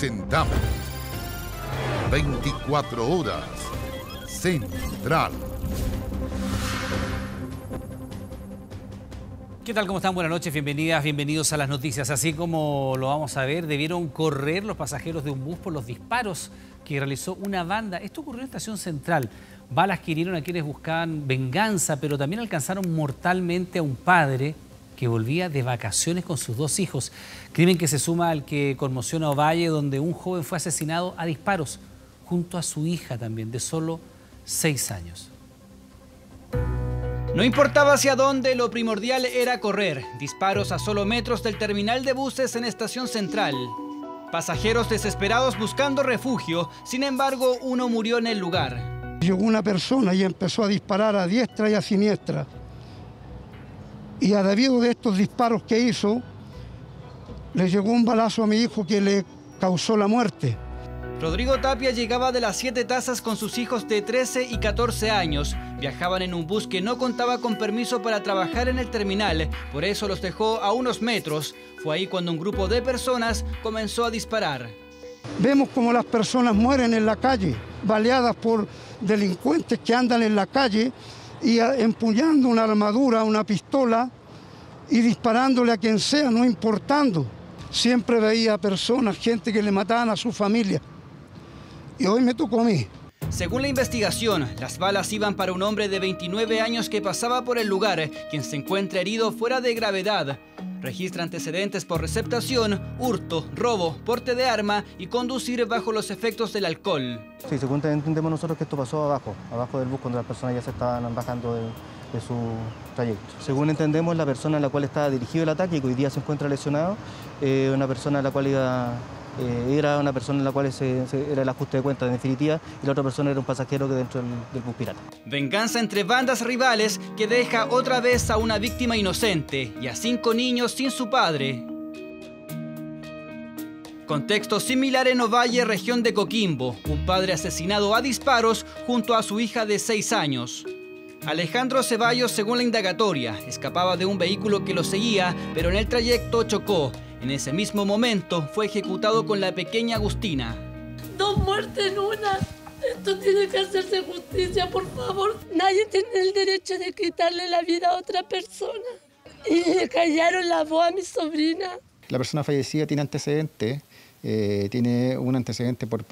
presentamos 24 horas Central. ¿Qué tal? ¿Cómo están? Buenas noches, bienvenidas, bienvenidos a las noticias. Así como lo vamos a ver, debieron correr los pasajeros de un bus por los disparos que realizó una banda. Esto ocurrió en Estación Central. Balas que hirieron a quienes buscaban venganza, pero también alcanzaron mortalmente a un padre que volvía de vacaciones con sus dos hijos. Crimen que se suma al que conmociona Ovalle, donde un joven fue asesinado a disparos junto a su hija también, de solo 6 años. No importaba hacia dónde, lo primordial era correr. Disparos a solo metros del terminal de buses en Estación Central. Pasajeros desesperados buscando refugio, sin embargo, uno murió en el lugar. Llegó una persona y empezó a disparar a diestra y a siniestra. Y a debido de estos disparos que hizo, le llegó un balazo a mi hijo que le causó la muerte. Rodrigo Tapia llegaba de las 7 Tazas con sus hijos de 13 y 14 años. Viajaban en un bus que no contaba con permiso para trabajar en el terminal, por eso los dejó a unos metros. Fue ahí cuando un grupo de personas comenzó a disparar. Vemos como las personas mueren en la calle, baleadas por delincuentes que andan en la calle y empuñando una armadura, una pistola y disparándole a quien sea, no importando. Siempre veía personas, gente que le mataban a su familia. Y hoy me tocó a mí. Según la investigación, las balas iban para un hombre de 29 años que pasaba por el lugar, quien se encuentra herido fuera de gravedad. Registra antecedentes por receptación, hurto, robo, porte de arma y conducir bajo los efectos del alcohol. Sí, según entendemos nosotros que esto pasó abajo del bus, cuando las personas ya se estaban bajando de su trayecto. Según entendemos, la persona a la cual estaba dirigido el ataque y que hoy día se encuentra lesionado, una persona a la cual era una persona en la cual era el ajuste de cuentas en definitiva, y la otra persona era un pasajero que dentro del bus pirata. Venganza entre bandas rivales que deja otra vez a una víctima inocente y a 5 niños sin su padre. Contexto similar en Ovalle, región de Coquimbo. Un padre asesinado a disparos junto a su hija de 6 años. Alejandro Ceballos, según la indagatoria, escapaba de un vehículo que lo seguía, pero en el trayecto chocó. En ese mismo momento fue ejecutado con la pequeña Agustina. 2 muertes en una. Esto tiene que hacerse justicia, por favor. Nadie tiene el derecho de quitarle la vida a otra persona. Y le callaron la voz a mi sobrina. La persona fallecida tiene antecedentes. Tiene un antecedente por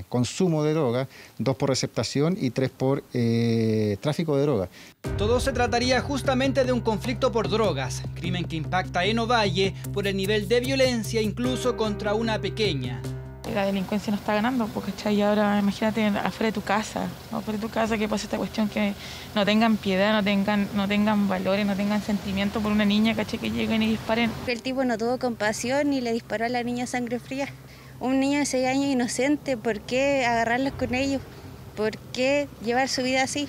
consumo de droga, 2 por receptación y 3 por tráfico de droga. Todo se trataría justamente de un conflicto por drogas, crimen que impacta en Ovalle por el nivel de violencia incluso contra una pequeña. La delincuencia no está ganando, porque y ahora imagínate afuera de tu casa, que pasa esta cuestión, que no tengan piedad, no tengan valores, no tengan sentimiento por una niña, ¿cachai? Que lleguen y disparen. El tipo no tuvo compasión y le disparó a la niña a sangre fría. Un niño de 6 años inocente, ¿por qué agarrarlos con ellos? ¿Por qué llevar su vida así?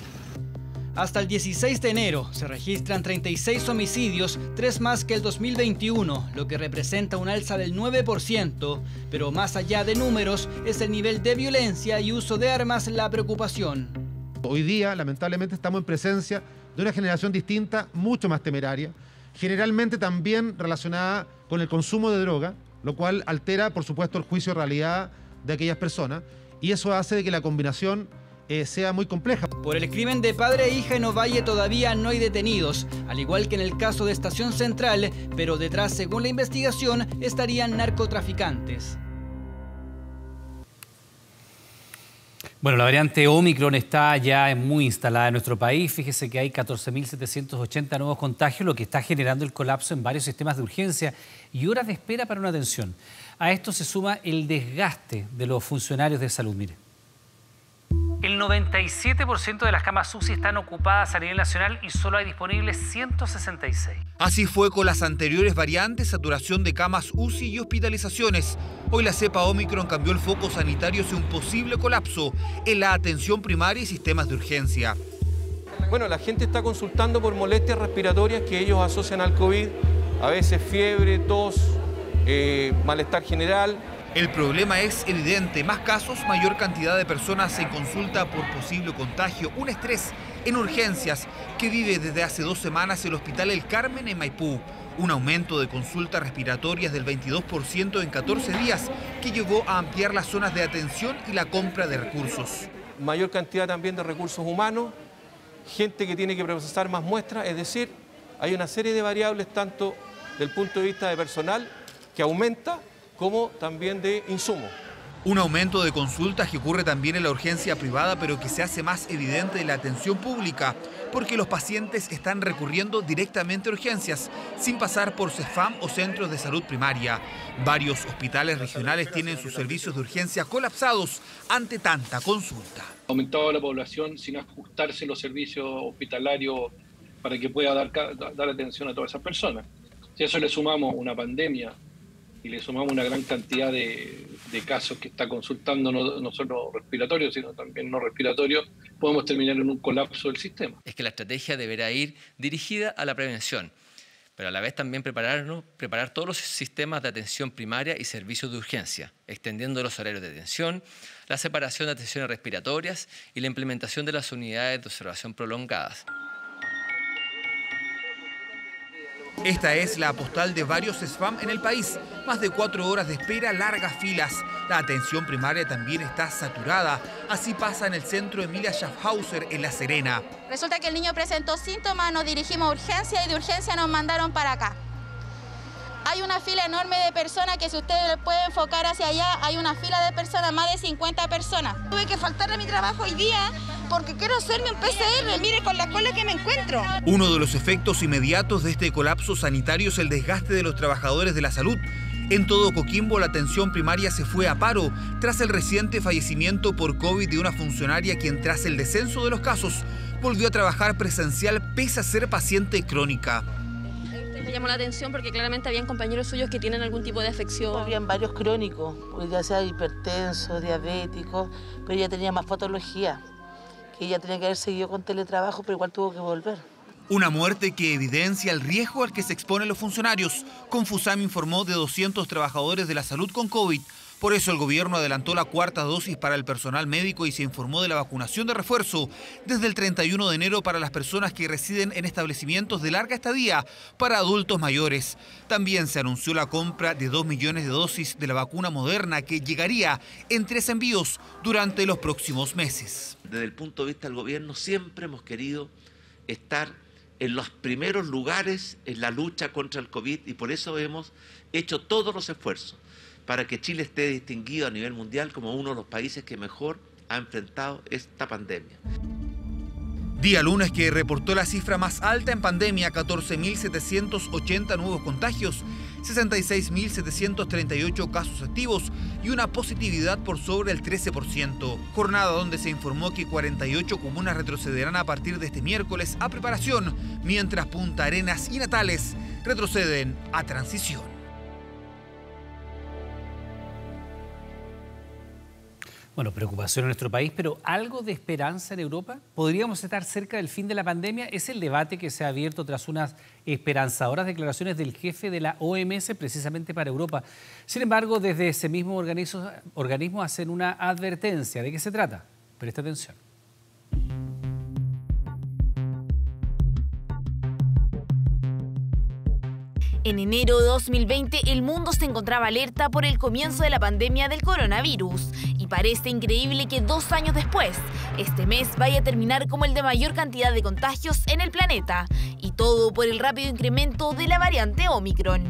Hasta el 16 de enero se registran 36 homicidios, 3 más que el 2021, lo que representa un alza del 9%. Pero más allá de números, es el nivel de violencia y uso de armas la preocupación. Hoy día, lamentablemente, estamos en presencia de una generación distinta, mucho más temeraria, generalmente también relacionada con el consumo de droga, lo cual altera, por supuesto, el juicio de realidad de aquellas personas, y eso hace de que la combinación sea muy compleja. Por el crimen de padre e hija en Ovalle todavía no hay detenidos, al igual que en el caso de Estación Central, pero detrás, según la investigación, estarían narcotraficantes. Bueno, la variante Omicron está ya muy instalada en nuestro país. Fíjese que hay 14.780 nuevos contagios, lo que está generando el colapso en varios sistemas de urgencia y horas de espera para una atención. A esto se suma el desgaste de los funcionarios de salud. Mire. El 97% de las camas UCI están ocupadas a nivel nacional y solo hay disponibles 166. Así fue con las anteriores variantes, saturación de camas UCI y hospitalizaciones. Hoy la cepa Omicron cambió el foco sanitario hacia un posible colapso en la atención primaria y sistemas de urgencia. Bueno, la gente está consultando por molestias respiratorias que ellos asocian al COVID, a veces fiebre, tos, malestar general. El problema es evidente, más casos, mayor cantidad de personas en consulta por posible contagio, un estrés en urgencias que vive desde hace 2 semanas el Hospital El Carmen en Maipú, Un aumento de consultas respiratorias del 22% en 14 días que llevó a ampliar las zonas de atención y la compra de recursos. Mayor cantidad también de recursos humanos, gente que tiene que procesar más muestras, es decir, hay una serie de variables tanto del punto de vista de personal que aumenta como también de insumos. Un aumento de consultas que ocurre también en la urgencia privada, pero que se hace más evidente en la atención pública, porque los pacientes están recurriendo directamente a urgencias, sin pasar por CEFAM o centros de salud primaria. Varios hospitales regionales tienen sus servicios de urgencia colapsados ante tanta consulta. Ha aumentado la población sin ajustarse los servicios hospitalarios para que pueda dar atención a todas esas personas. Si a eso le sumamos una pandemia y le sumamos una gran cantidad de casos que está consultando no solo respiratorios, sino también no respiratorios, podemos terminar en un colapso del sistema. Es que la estrategia deberá ir dirigida a la prevención, pero a la vez también preparar todos los sistemas de atención primaria y servicios de urgencia, extendiendo los horarios de atención, la separación de atenciones respiratorias y la implementación de las unidades de observación prolongadas. Esta es la postal de varios CESFAM en el país. Más de 4 horas de espera, largas filas. La atención primaria también está saturada. Así pasa en el centro Emilia Schaffhauser, en La Serena. Resulta que el niño presentó síntomas, nos dirigimos a urgencia y de urgencia nos mandaron para acá. Hay una fila enorme de personas que si ustedes pueden enfocar hacia allá, hay una fila de personas, más de 50 personas. Tuve que faltar a mi trabajo hoy día porque quiero hacerme un PCR, mire con la cola que me encuentro. Uno de los efectos inmediatos de este colapso sanitario es el desgaste de los trabajadores de la salud. En todo Coquimbo la atención primaria se fue a paro tras el reciente fallecimiento por COVID de una funcionaria quien tras el descenso de los casos volvió a trabajar presencial pese a ser paciente crónica. Me llamó la atención porque claramente habían compañeros suyos que tienen algún tipo de afección. Habían varios crónicos, ya sea hipertensos, diabéticos, pero ella tenía más patología, que ella tenía que haber seguido con teletrabajo, pero igual tuvo que volver. Una muerte que evidencia el riesgo al que se exponen los funcionarios. Confusam informó de 200 trabajadores de la salud con COVID. Por eso el gobierno adelantó la 4ª dosis para el personal médico y se informó de la vacunación de refuerzo desde el 31 de enero para las personas que residen en establecimientos de larga estadía para adultos mayores. También se anunció la compra de 2 millones de dosis de la vacuna Moderna que llegaría en 3 envíos durante los próximos meses. Desde el punto de vista del gobierno siempre hemos querido estar en los primeros lugares en la lucha contra el COVID y por eso hemos hecho todos los esfuerzos para que Chile esté distinguido a nivel mundial como uno de los países que mejor ha enfrentado esta pandemia. Día lunes que reportó la cifra más alta en pandemia, 14.780 nuevos contagios, 66.738 casos activos y una positividad por sobre el 13%. Jornada donde se informó que 48 comunas retrocederán a partir de este miércoles a preparación, mientras Punta Arenas y Natales retroceden a transición. Bueno, preocupación en nuestro país, pero ¿algo de esperanza en Europa? ¿Podríamos estar cerca del fin de la pandemia? Es el debate que se ha abierto tras unas esperanzadoras declaraciones del jefe de la OMS precisamente para Europa. Sin embargo, desde ese mismo organismo hacen una advertencia. ¿De qué se trata? Presta atención. En enero de 2020, el mundo se encontraba alerta por el comienzo de la pandemia del coronavirus. Y parece increíble que 2 años después, este mes vaya a terminar como el de mayor cantidad de contagios en el planeta. Y todo por el rápido incremento de la variante Omicron.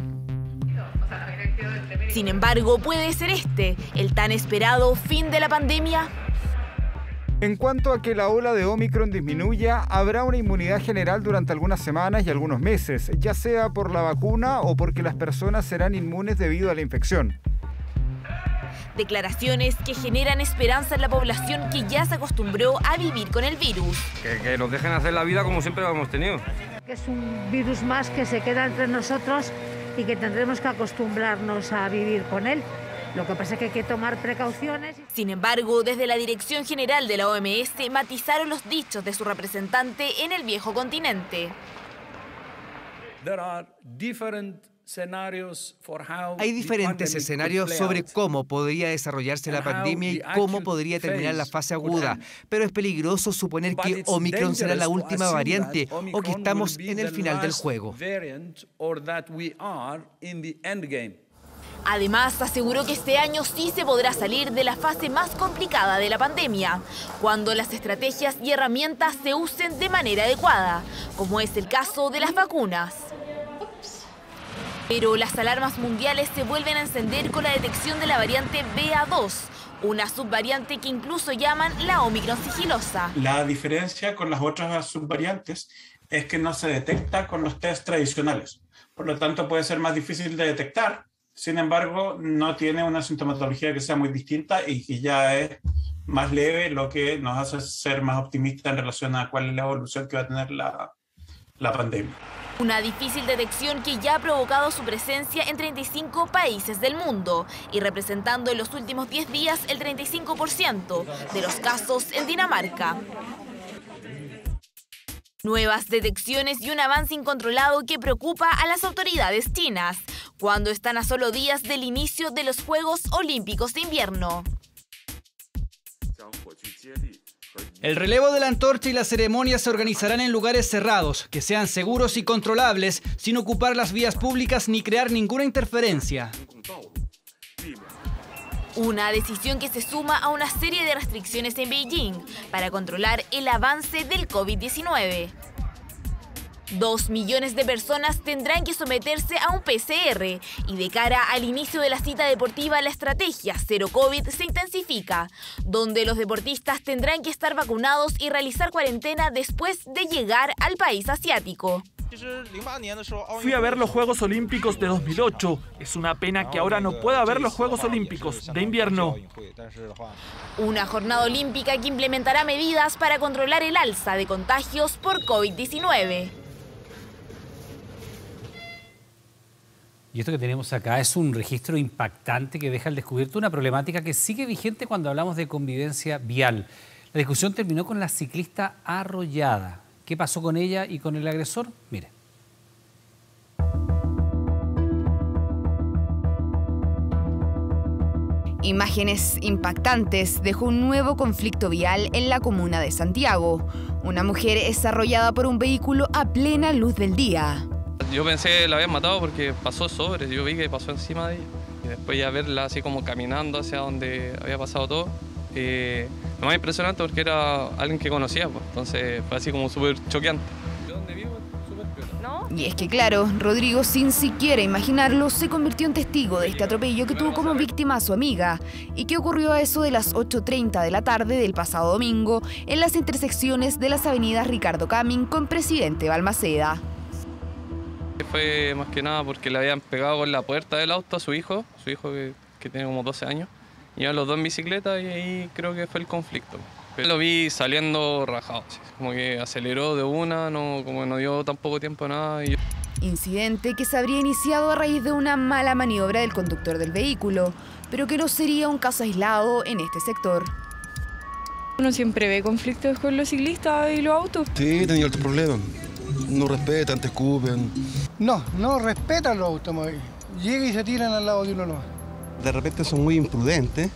Sin embargo, ¿puede ser este el tan esperado fin de la pandemia? En cuanto a que la ola de Omicron disminuya, habrá una inmunidad general durante algunas semanas y algunos meses, ya sea por la vacuna o porque las personas serán inmunes debido a la infección. Declaraciones que generan esperanza en la población que ya se acostumbró a vivir con el virus. Que nos dejen hacer la vida como siempre lo hemos tenido. Es un virus más que se queda entre nosotros y que tendremos que acostumbrarnos a vivir con él. Lo que pasa es que hay que tomar precauciones. Sin embargo, desde la Dirección General de la OMS matizaron los dichos de su representante en el viejo continente. Hay diferentes escenarios sobre cómo podría desarrollarse la pandemia y cómo podría terminar la fase aguda, pero es peligroso suponer que Omicron será la última variante o que estamos en el final del juego. Además, aseguró que este año sí se podrá salir de la fase más complicada de la pandemia, cuando las estrategias y herramientas se usen de manera adecuada, como es el caso de las vacunas. Pero las alarmas mundiales se vuelven a encender con la detección de la variante BA2, una subvariante que incluso llaman la Omicron sigilosa. La diferencia con las otras subvariantes es que no se detecta con los test tradicionales, por lo tanto puede ser más difícil de detectar. Sin embargo, no tiene una sintomatología que sea muy distinta y que ya es más leve, lo que nos hace ser más optimistas en relación a cuál es la evolución que va a tener la pandemia. Una difícil detección que ya ha provocado su presencia en 35 países del mundo y representando en los últimos 10 días el 35% de los casos en Dinamarca. Nuevas detecciones y un avance incontrolado que preocupa a las autoridades chinas, cuando están a solo días del inicio de los Juegos Olímpicos de Invierno. El relevo de la antorcha y la ceremonia se organizarán en lugares cerrados, que sean seguros y controlables, sin ocupar las vías públicas ni crear ninguna interferencia. Una decisión que se suma a una serie de restricciones en Beijing para controlar el avance del COVID-19. 2 millones de personas tendrán que someterse a un PCR y de cara al inicio de la cita deportiva la estrategia Cero COVID se intensifica, donde los deportistas tendrán que estar vacunados y realizar cuarentena después de llegar al país asiático. Fui a ver los Juegos Olímpicos de 2008. Es una pena que ahora no pueda ver los Juegos Olímpicos de invierno. Una jornada olímpica que implementará medidas para controlar el alza de contagios por COVID-19. Y esto que tenemos acá es un registro impactante que deja al descubierto una problemática que sigue vigente cuando hablamos de convivencia vial. La discusión terminó con la ciclista arrollada. ¿Qué pasó con ella y con el agresor? Mire. Imágenes impactantes dejó un nuevo conflicto vial en la comuna de Santiago. Una mujer es arrollada por un vehículo a plena luz del día. Yo pensé que la habían matado porque pasó sobre, yo vi que pasó encima de ella. Y después ya verla así como caminando hacia donde había pasado todo. Lo más impresionante porque era alguien que conocía, pues. Entonces fue así como súper choqueante. Yo donde vivo, súper piola. Y es que claro, Rodrigo, sin siquiera imaginarlo, se convirtió en testigo de este atropello que tuvo como víctima a su amiga y que ocurrió a eso de las 8:30 de la tarde del pasado domingo en las intersecciones de las avenidas Ricardo Camin con Presidente Balmaceda. Fue más que nada porque le habían pegado con la puerta del auto a su hijo que tiene como 12 años. Iban los dos en bicicleta y ahí creo que fue el conflicto. Lo vi saliendo rajado, como que aceleró de una, como no dio tampoco tiempo a nada. Incidente que se habría iniciado a raíz de una mala maniobra del conductor del vehículo, pero que no sería un caso aislado en este sector. Uno siempre ve conflictos con los ciclistas y los autos. Sí, tenía otro problema. No respetan, te escupen. No respetan los automóviles. Llegan y se tiran al lado de uno. De repente son muy imprudentes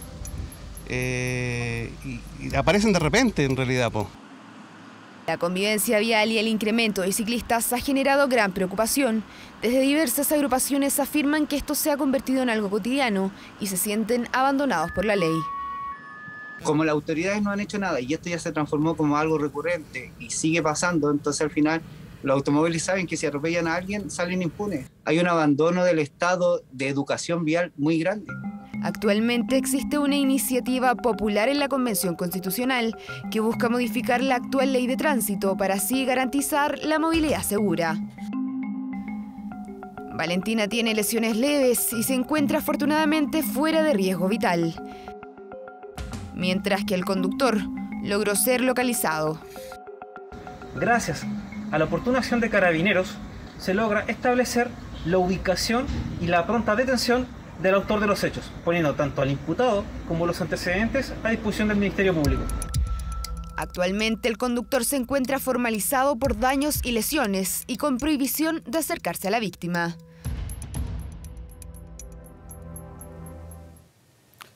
y aparecen de repente en realidad, po. La convivencia vial y el incremento de ciclistas ha generado gran preocupación. Desde diversas agrupaciones afirman que esto se ha convertido en algo cotidiano y se sienten abandonados por la ley. Como las autoridades no han hecho nada y esto ya se transformó como algo recurrente y sigue pasando, entonces al final los automóviles saben que si atropellan a alguien salen impunes. Hay un abandono del Estado de educación vial muy grande. Actualmente existe una iniciativa popular en la Convención Constitucional que busca modificar la actual ley de tránsito para así garantizar la movilidad segura. Valentina tiene lesiones leves y se encuentra afortunadamente fuera de riesgo vital, mientras que el conductor logró ser localizado. Gracias a la oportuna acción de Carabineros, se logra establecer la ubicación y la pronta detención del autor de los hechos, poniendo tanto al imputado como los antecedentes a disposición del Ministerio Público. Actualmente el conductor se encuentra formalizado por daños y lesiones y con prohibición de acercarse a la víctima.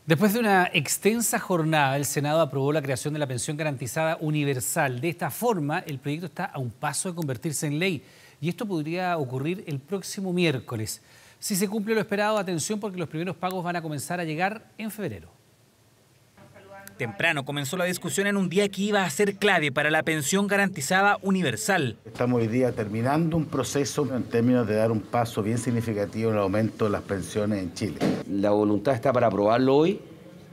Después de una extensa jornada, el Senado aprobó la creación de la pensión garantizada universal. De esta forma, el proyecto está a un paso de convertirse en ley y esto podría ocurrir el próximo miércoles. Si se cumple lo esperado, atención porque los primeros pagos van a comenzar a llegar en febrero. Temprano comenzó la discusión en un día que iba a ser clave para la pensión garantizada universal. Estamos hoy día terminando un proceso en términos de dar un paso bien significativo en el aumento de las pensiones en Chile. La voluntad está para aprobarlo hoy,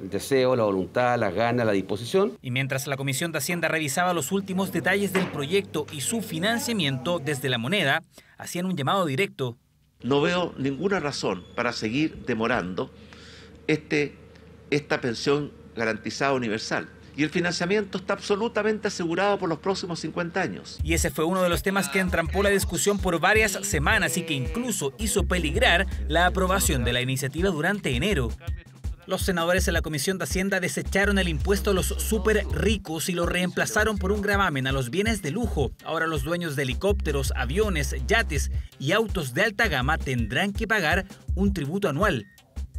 el deseo, la voluntad, las ganas, la disposición. Y mientras la Comisión de Hacienda revisaba los últimos detalles del proyecto y su financiamiento desde la moneda, hacían un llamado directo. No veo ninguna razón para seguir demorando esta pensión garantizada universal. Y el financiamiento está absolutamente asegurado por los próximos 50 años. Y ese fue uno de los temas que entrampó la discusión por varias semanas y que incluso hizo peligrar la aprobación de la iniciativa durante enero. Los senadores en la Comisión de Hacienda desecharon el impuesto a los súper ricos y lo reemplazaron por un gravamen a los bienes de lujo. Ahora los dueños de helicópteros, aviones, yates y autos de alta gama tendrán que pagar un tributo anual.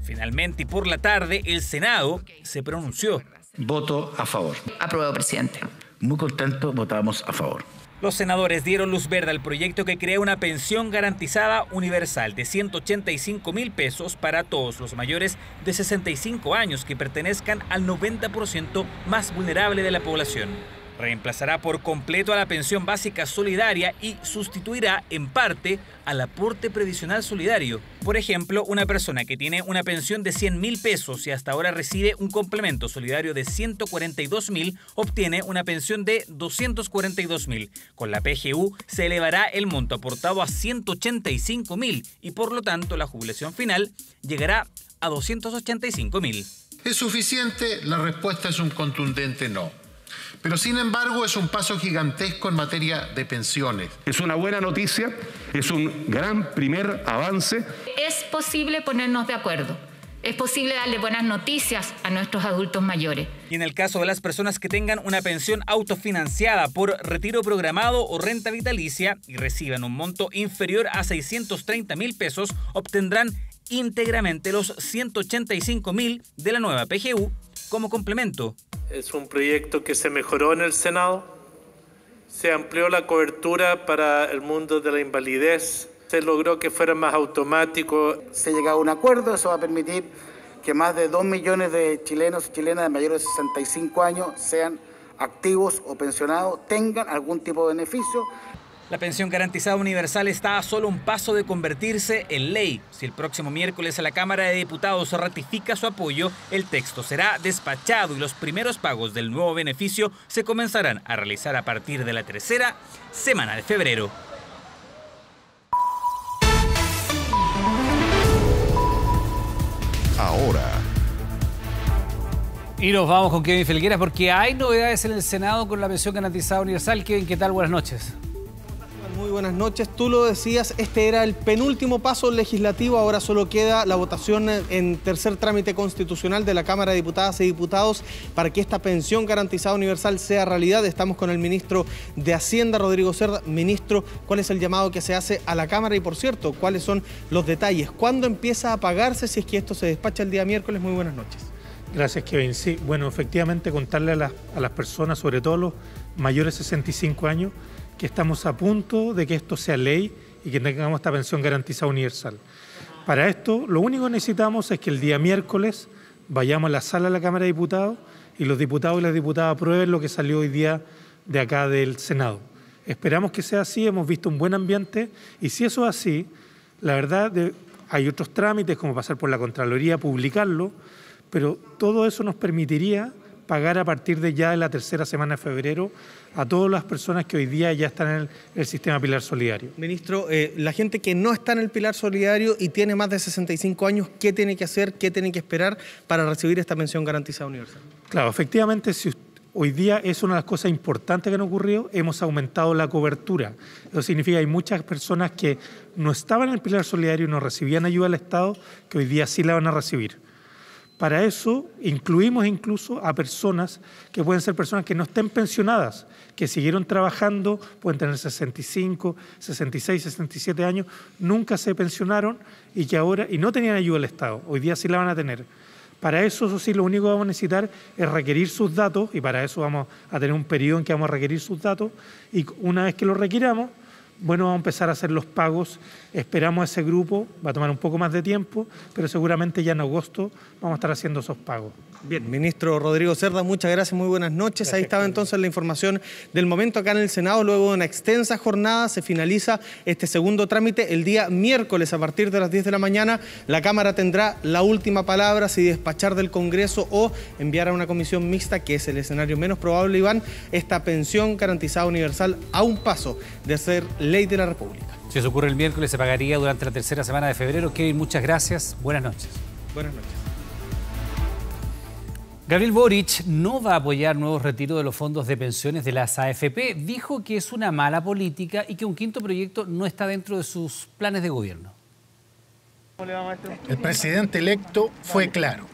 Finalmente, y por la tarde, el Senado se pronunció. Voto a favor. Aprobado, presidente. Muy contento, votamos a favor. Los senadores dieron luz verde al proyecto que crea una pensión garantizada universal de 185.000 pesos para todos los mayores de 65 años que pertenezcan al 90% más vulnerable de la población. Reemplazará por completo a la pensión básica solidaria y sustituirá en parte al aporte previsional solidario. Por ejemplo, una persona que tiene una pensión de 100.000 pesos y hasta ahora recibe un complemento solidario de 142.000, obtiene una pensión de 242.000. Con la PGU se elevará el monto aportado a 185.000 y por lo tanto la jubilación final llegará a 285.000. ¿Es suficiente? La respuesta es un contundente no. Pero sin embargo es un paso gigantesco en materia de pensiones. Es una buena noticia, es un gran primer avance. Es posible ponernos de acuerdo. Es posible darle buenas noticias a nuestros adultos mayores. Y en el caso de las personas que tengan una pensión autofinanciada por retiro programado o renta vitalicia y reciban un monto inferior a 630.000 pesos, obtendrán íntegramente los 185.000 de la nueva PGU como complemento. Es un proyecto que se mejoró en el Senado, se amplió la cobertura para el mundo de la invalidez, se logró que fuera más automático. Se ha llegado a un acuerdo, eso va a permitir que más de 2 millones de chilenos y chilenas de mayores de 65 años sean activos o pensionados, tengan algún tipo de beneficio. La pensión garantizada universal está a solo un paso de convertirse en ley. Si el próximo miércoles la Cámara de Diputados ratifica su apoyo, el texto será despachado y los primeros pagos del nuevo beneficio se comenzarán a realizar a partir de la tercera semana de febrero. Ahora. Y nos vamos con Kevin Felgueras porque hay novedades en el Senado con la pensión garantizada universal. Kevin, ¿qué tal? Buenas noches. Muy buenas noches. Tú lo decías, este era el penúltimo paso legislativo. Ahora solo queda la votación en tercer trámite constitucional de la Cámara de Diputadas y Diputados para que esta pensión garantizada universal sea realidad. Estamos con el ministro de Hacienda, Rodrigo Cerda. Ministro, ¿cuál es el llamado que se hace a la Cámara? Y por cierto, ¿cuáles son los detalles? ¿Cuándo empieza a pagarse si es que esto se despacha el día miércoles? Muy buenas noches. Gracias, Kevin. Sí, bueno, efectivamente contarle a las personas, sobre todo los mayores de 65 años, que estamos a punto de que esto sea ley y que tengamos esta pensión garantizada universal. Para esto, lo único que necesitamos es que el día miércoles vayamos a la sala de la Cámara de Diputados y los diputados y las diputadas aprueben lo que salió hoy día de acá del Senado. Esperamos que sea así, hemos visto un buen ambiente y si eso es así, la verdad hay otros trámites como pasar por la Contraloría, publicarlo, pero todo eso nos permitiría pagar a partir de ya de la tercera semana de febrero a todas las personas que hoy día ya están en el sistema Pilar Solidario. Ministro, la gente que no está en el Pilar Solidario y tiene más de 65 años, ¿qué tiene que hacer, qué tiene que esperar para recibir esta pensión garantizada universal? Claro, efectivamente, hoy día es una de las cosas importantes que han ocurrido, hemos aumentado la cobertura. Eso significa que hay muchas personas que no estaban en el Pilar Solidario y no recibían ayuda del Estado, que hoy día sí la van a recibir. Para eso incluimos incluso a personas que pueden ser personas que no estén pensionadas, que siguieron trabajando, pueden tener 65, 66, 67 años, nunca se pensionaron y que ahora y no tenían ayuda del Estado, hoy día sí la van a tener. Para eso sí, lo único que vamos a necesitar es requerir sus datos, y para eso vamos a tener un periodo en que vamos a requerir sus datos, y una vez que los requiramos, bueno, vamos a empezar a hacer los pagos. Esperamos a ese grupo, va a tomar un poco más de tiempo, pero seguramente ya en agosto vamos a estar haciendo esos pagos. Bien, ministro Rodrigo Cerda, muchas gracias, muy buenas noches. Ahí estaba entonces la información del momento acá en el Senado. Luego de una extensa jornada se finaliza este segundo trámite. El día miércoles a partir de las 10 de la mañana la Cámara tendrá la última palabra si despachar del Congreso o enviar a una comisión mixta, que es el escenario menos probable, Iván, esta pensión garantizada universal a un paso de ser ley de la República. Si eso ocurre el miércoles se pagaría durante la tercera semana de febrero. Kevin, muchas gracias. Buenas noches. Buenas noches. Gabriel Boric no va a apoyar nuevos retiros de los fondos de pensiones de las AFP. Dijo que es una mala política y que un quinto proyecto no está dentro de sus planes de gobierno. El presidente electo fue claro.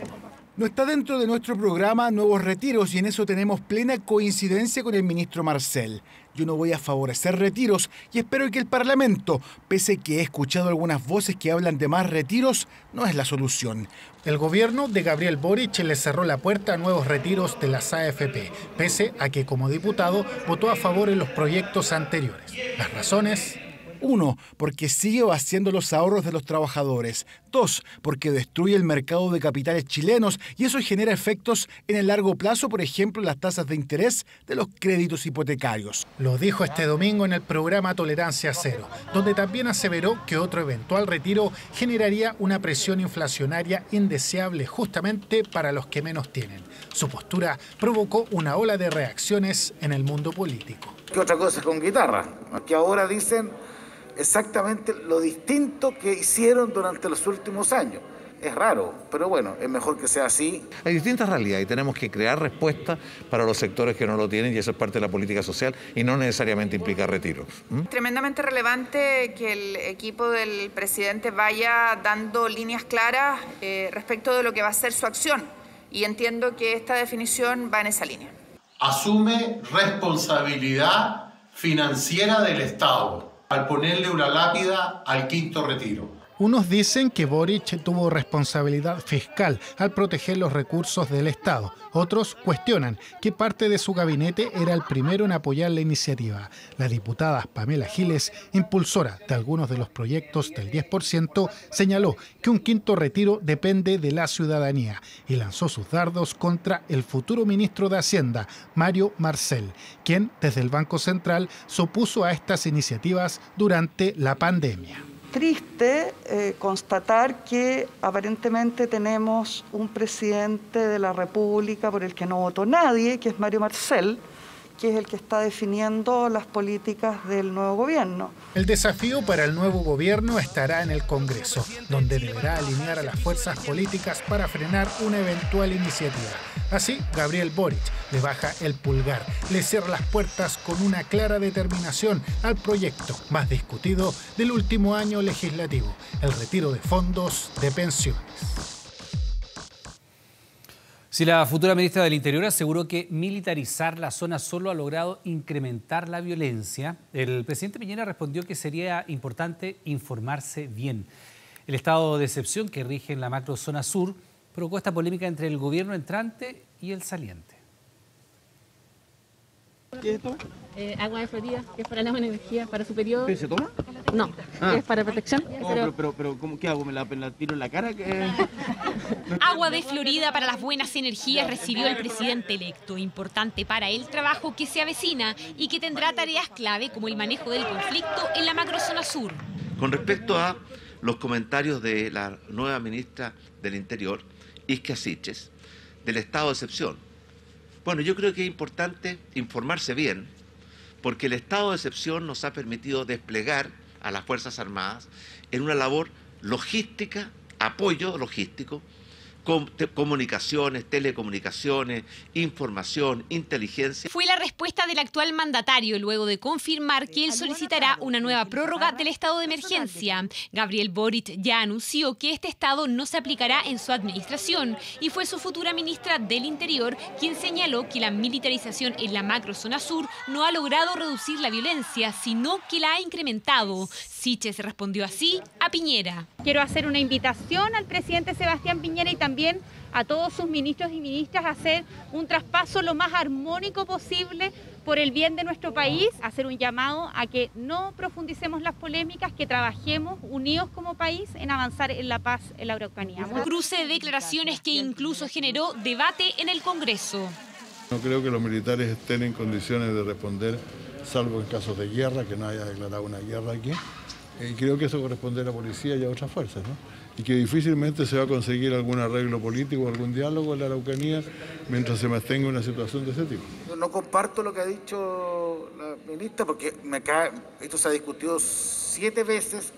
No está dentro de nuestro programa nuevos retiros y en eso tenemos plena coincidencia con el ministro Marcel. Yo no voy a favorecer retiros y espero que el Parlamento, pese que he escuchado algunas voces que hablan de más retiros, no es la solución. El gobierno de Gabriel Boric le cerró la puerta a nuevos retiros de las AFP, pese a que como diputado votó a favor en los proyectos anteriores. Las razones: 1, porque sigue vaciando los ahorros de los trabajadores. 2, porque destruye el mercado de capitales chilenos y eso genera efectos en el largo plazo, por ejemplo, en las tasas de interés de los créditos hipotecarios. Lo dijo este domingo en el programa Tolerancia Cero, donde también aseveró que otro eventual retiro generaría una presión inflacionaria indeseable justamente para los que menos tienen. Su postura provocó una ola de reacciones en el mundo político. ¿Qué otra cosa con guitarra? Que ahora dicen exactamente lo distinto que hicieron durante los últimos años. Es raro, pero bueno, es mejor que sea así. Hay distintas realidades y tenemos que crear respuestas para los sectores que no lo tienen y eso es parte de la política social y no necesariamente implica retiros. Tremendamente relevante que el equipo del presidente vaya dando líneas claras respecto de lo que va a ser su acción y entiendo que esta definición va en esa línea. Asume responsabilidad financiera del Estado al ponerle una lápida al quinto retiro. Unos dicen que Boric tuvo responsabilidad fiscal al proteger los recursos del Estado. Otros cuestionan que parte de su gabinete era el primero en apoyar la iniciativa. La diputada Pamela Giles, impulsora de algunos de los proyectos del 10%, señaló que un quinto retiro depende de la ciudadanía y lanzó sus dardos contra el futuro ministro de Hacienda, Mario Marcel, quien desde el Banco Central se opuso a estas iniciativas durante la pandemia. Triste constatar que aparentemente tenemos un presidente de la República por el que no votó nadie, que es Mario Marcel, que es el que está definiendo las políticas del nuevo gobierno. El desafío para el nuevo gobierno estará en el Congreso, donde deberá alinear a las fuerzas políticas para frenar una eventual iniciativa. Así, Gabriel Boric le baja el pulgar, le cierra las puertas con una clara determinación al proyecto más discutido del último año legislativo, el retiro de fondos de pensiones. Si la futura ministra del Interior aseguró que militarizar la zona solo ha logrado incrementar la violencia, el presidente Piñera respondió que sería importante informarse bien. El estado de excepción que rige en la macrozona sur provocó esta polémica entre el gobierno entrante y el saliente. ¿Qué es esto? Agua de Florida, que es para la buena energía, para su periodo. ¿Qué se toma? No, es para protección. Pero ¿cómo, ¿qué hago? ¿Me la tiro en la cara? Agua de Florida para las buenas energías recibió el presidente electo. Importante para el trabajo que se avecina y que tendrá tareas clave como el manejo del conflicto en la macrozona sur. Con respecto a los comentarios de la nueva ministra del Interior, Isquia Siches, del estado de excepción. Bueno, yo creo que es importante informarse bien, porque el estado de excepción nos ha permitido desplegar a las Fuerzas Armadas en una labor logística, apoyo logístico, comunicaciones, telecomunicaciones, información, inteligencia. Fue la respuesta del actual mandatario luego de confirmar que él solicitará una nueva prórroga del estado de emergencia. Gabriel Boric ya anunció que este estado no se aplicará en su administración y fue su futura ministra del Interior quien señaló que la militarización en la macrozona sur no ha logrado reducir la violencia, sino que la ha incrementado. Siches respondió así a Piñera. Quiero hacer una invitación al presidente Sebastián Piñera y también a todos sus ministros y ministras a hacer un traspaso lo más armónico posible por el bien de nuestro país, hacer un llamado a que no profundicemos las polémicas, que trabajemos unidos como país en avanzar en la paz en la Araucanía. Un cruce de declaraciones que incluso generó debate en el Congreso. No creo que los militares estén en condiciones de responder, salvo en casos de guerra, que no haya declarado una guerra aquí. Y creo que eso corresponde a la policía y a otras fuerzas, ¿no? Y que difícilmente se va a conseguir algún arreglo político o algún diálogo en la Araucanía mientras se mantenga una situación de ese tipo. No comparto lo que ha dicho la ministra, porque esto se ha discutido 7 veces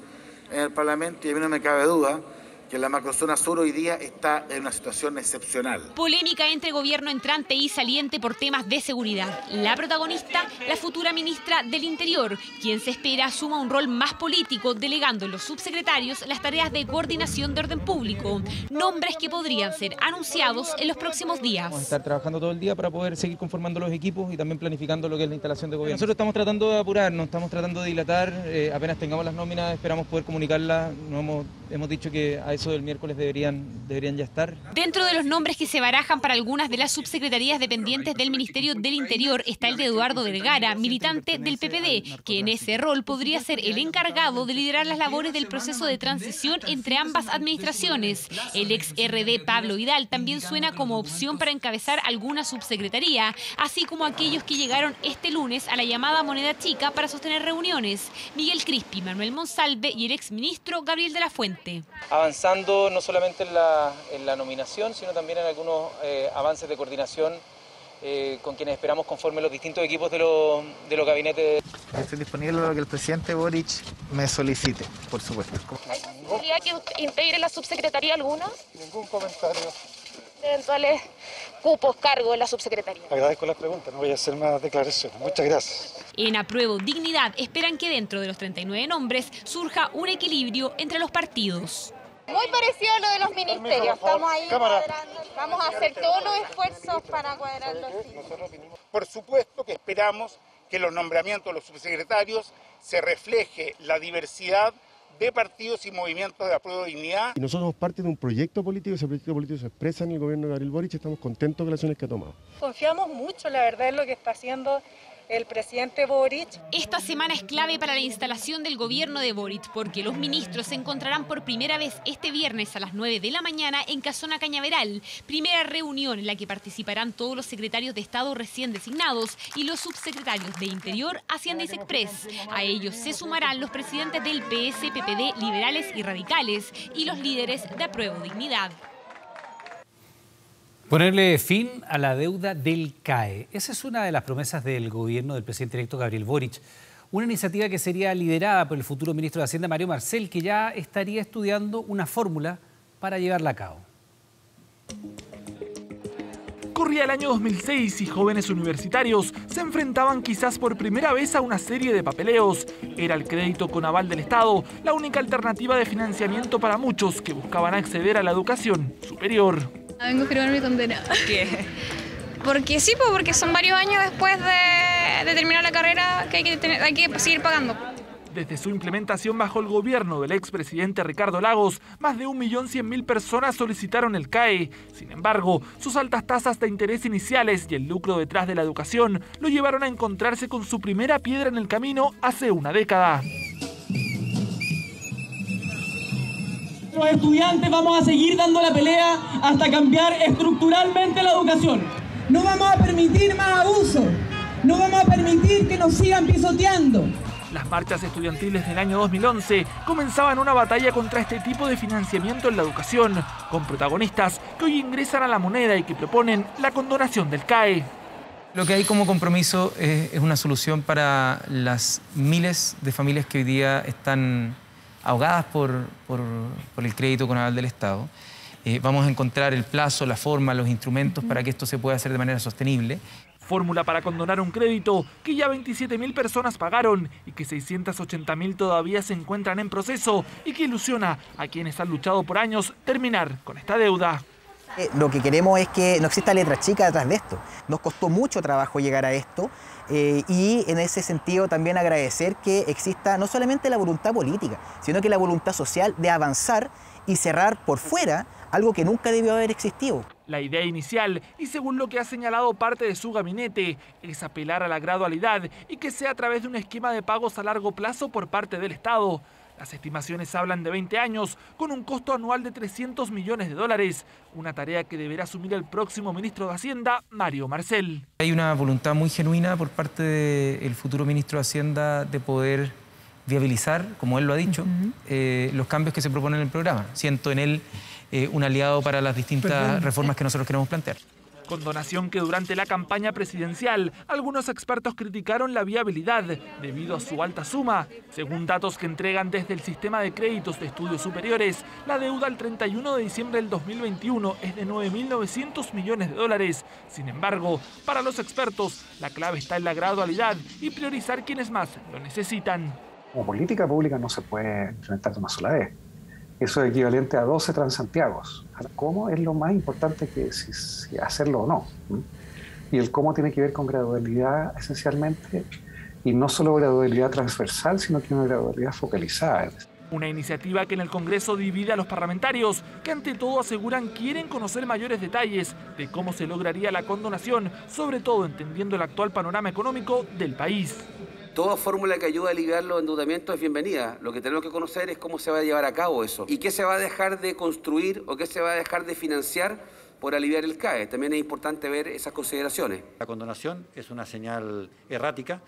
en el Parlamento y a mí no me cabe duda que la macrozona sur hoy día está en una situación excepcional. Polémica entre gobierno entrante y saliente por temas de seguridad. La protagonista, la futura ministra del Interior, quien se espera asuma un rol más político, delegando en los subsecretarios las tareas de coordinación de orden público. Nombres que podrían ser anunciados en los próximos días. Vamos a estar trabajando todo el día para poder seguir conformando los equipos y también planificando lo que es la instalación de gobierno. Nosotros estamos tratando de apurarnos, estamos tratando de dilatar. Apenas tengamos las nóminas, esperamos poder comunicarlas. Hemos dicho que a eso del miércoles deberían ya estar. Dentro de los nombres que se barajan para algunas de las subsecretarías dependientes del Ministerio del Interior está el de Eduardo Vergara, militante del PPD, que en ese rol podría ser el encargado de liderar las labores del proceso de transición entre ambas administraciones. El ex RD Pablo Vidal también suena como opción para encabezar alguna subsecretaría, así como aquellos que llegaron este lunes a la llamada Moneda Chica para sostener reuniones: Miguel Crispi, Manuel Monsalve y el exministro Gabriel de la Fuente. Avanzando no solamente en la nominación, sino también en algunos avances de coordinación con quienes esperamos conforme los distintos equipos de los gabinetes. Estoy disponible a lo que el presidente Boric me solicite, por supuesto. ¿Podría que integre la subsecretaría alguna? Ningún comentario. Eventuales cupos, cargos en la subsecretaría. Agradezco la pregunta, no voy a hacer más declaraciones. Muchas gracias. En Apruebo Dignidad esperan que dentro de los 39 nombres surja un equilibrio entre los partidos. Muy parecido a lo de los ministerios. Estamos ahí cuadrando. Vamos a hacer todos los esfuerzos para cuadrarlo. Por supuesto que esperamos que los nombramientos de los subsecretarios se refleje la diversidad de partidos y movimientos de Apruebo Dignidad. Y nosotros somos parte de un proyecto político, ese proyecto político se expresa en el gobierno de Gabriel Boric y estamos contentos con las acciones que ha tomado. Confiamos mucho, la verdad, en lo que está haciendo el presidente Boric. Esta semana es clave para la instalación del gobierno de Boric, porque los ministros se encontrarán por primera vez este viernes a las 9 de la mañana en Casona Cañaveral. Primera reunión en la que participarán todos los secretarios de Estado recién designados y los subsecretarios de Interior, Hacienda y Sexpress. A ellos se sumarán los presidentes del PS, PPD, Liberales y Radicales y los líderes de Apruebo Dignidad. Ponerle fin a la deuda del CAE. Esa es una de las promesas del gobierno del presidente electo Gabriel Boric. Una iniciativa que sería liderada por el futuro ministro de Hacienda, Mario Marcel, que ya estaría estudiando una fórmula para llevarla a cabo. Corría el año 2006 y jóvenes universitarios se enfrentaban quizás por primera vez a una serie de papeleos. Era el crédito con aval del Estado, la única alternativa de financiamiento para muchos que buscaban acceder a la educación superior. Vengo a firmar mi condena. ¿Qué? Porque sí, porque son varios años después de terminar la carrera que hay que seguir pagando. Desde su implementación bajo el gobierno del expresidente Ricardo Lagos, más de 1.100.000 personas solicitaron el CAE. Sin embargo, sus altas tasas de interés iniciales y el lucro detrás de la educación lo llevaron a encontrarse con su primera piedra en el camino hace una década. Los estudiantes vamos a seguir dando la pelea hasta cambiar estructuralmente la educación. No vamos a permitir más abusos, no vamos a permitir que nos sigan pisoteando. Las marchas estudiantiles del año 2011 comenzaban una batalla contra este tipo de financiamiento en la educación, con protagonistas que hoy ingresan a la moneda y que proponen la condonación del CAE. Lo que hay como compromiso es una solución para las miles de familias que hoy día están ahogadas por el crédito con aval del Estado. Vamos a encontrar el plazo, la forma, los instrumentos para que esto se pueda hacer de manera sostenible. Fórmula para condonar un crédito que ya 27.000 personas pagaron y que 680.000 todavía se encuentran en proceso y que ilusiona a quienes han luchado por años terminar con esta deuda. Lo que queremos es que no exista letra chica detrás de esto. Nos costó mucho trabajo llegar a esto y en ese sentido también agradecer que exista no solamente la voluntad política, sino que la voluntad social de avanzar y cerrar por fuera algo que nunca debió haber existido. La idea inicial, y según lo que ha señalado parte de su gabinete, es apelar a la gradualidad y que sea a través de un esquema de pagos a largo plazo por parte del Estado. Las estimaciones hablan de 20 años, con un costo anual de $300 millones, una tarea que deberá asumir el próximo ministro de Hacienda, Mario Marcel. Hay una voluntad muy genuina por parte del futuro ministro de Hacienda de poder viabilizar, como él lo ha dicho, los cambios que se proponen en el programa. Siento en él un aliado para las distintas reformas que nosotros queremos plantear. Condonación que durante la campaña presidencial algunos expertos criticaron la viabilidad debido a su alta suma. Según datos que entregan desde el Sistema de Créditos de Estudios Superiores, la deuda al 31 de diciembre del 2021 es de $9.900 millones. Sin embargo, para los expertos, la clave está en la gradualidad y priorizar quienes más lo necesitan. Como política pública no se puede implementar de una sola vez. Eso es equivalente a 12 Transantiagos. ¿Cómo es lo más importante que si hacerlo o no? Y el cómo tiene que ver con gradualidad esencialmente, y no solo gradualidad transversal, sino que una gradualidad focalizada. Una iniciativa que en el Congreso divide a los parlamentarios, que ante todo aseguran quieren conocer mayores detalles de cómo se lograría la condonación, sobre todo entendiendo el actual panorama económico del país. Toda fórmula que ayude a aliviar los endeudamientos es bienvenida. Lo que tenemos que conocer es cómo se va a llevar a cabo eso. Y qué se va a dejar de construir o qué se va a dejar de financiar por aliviar el CAE. También es importante ver esas consideraciones. La condonación es una señal errática,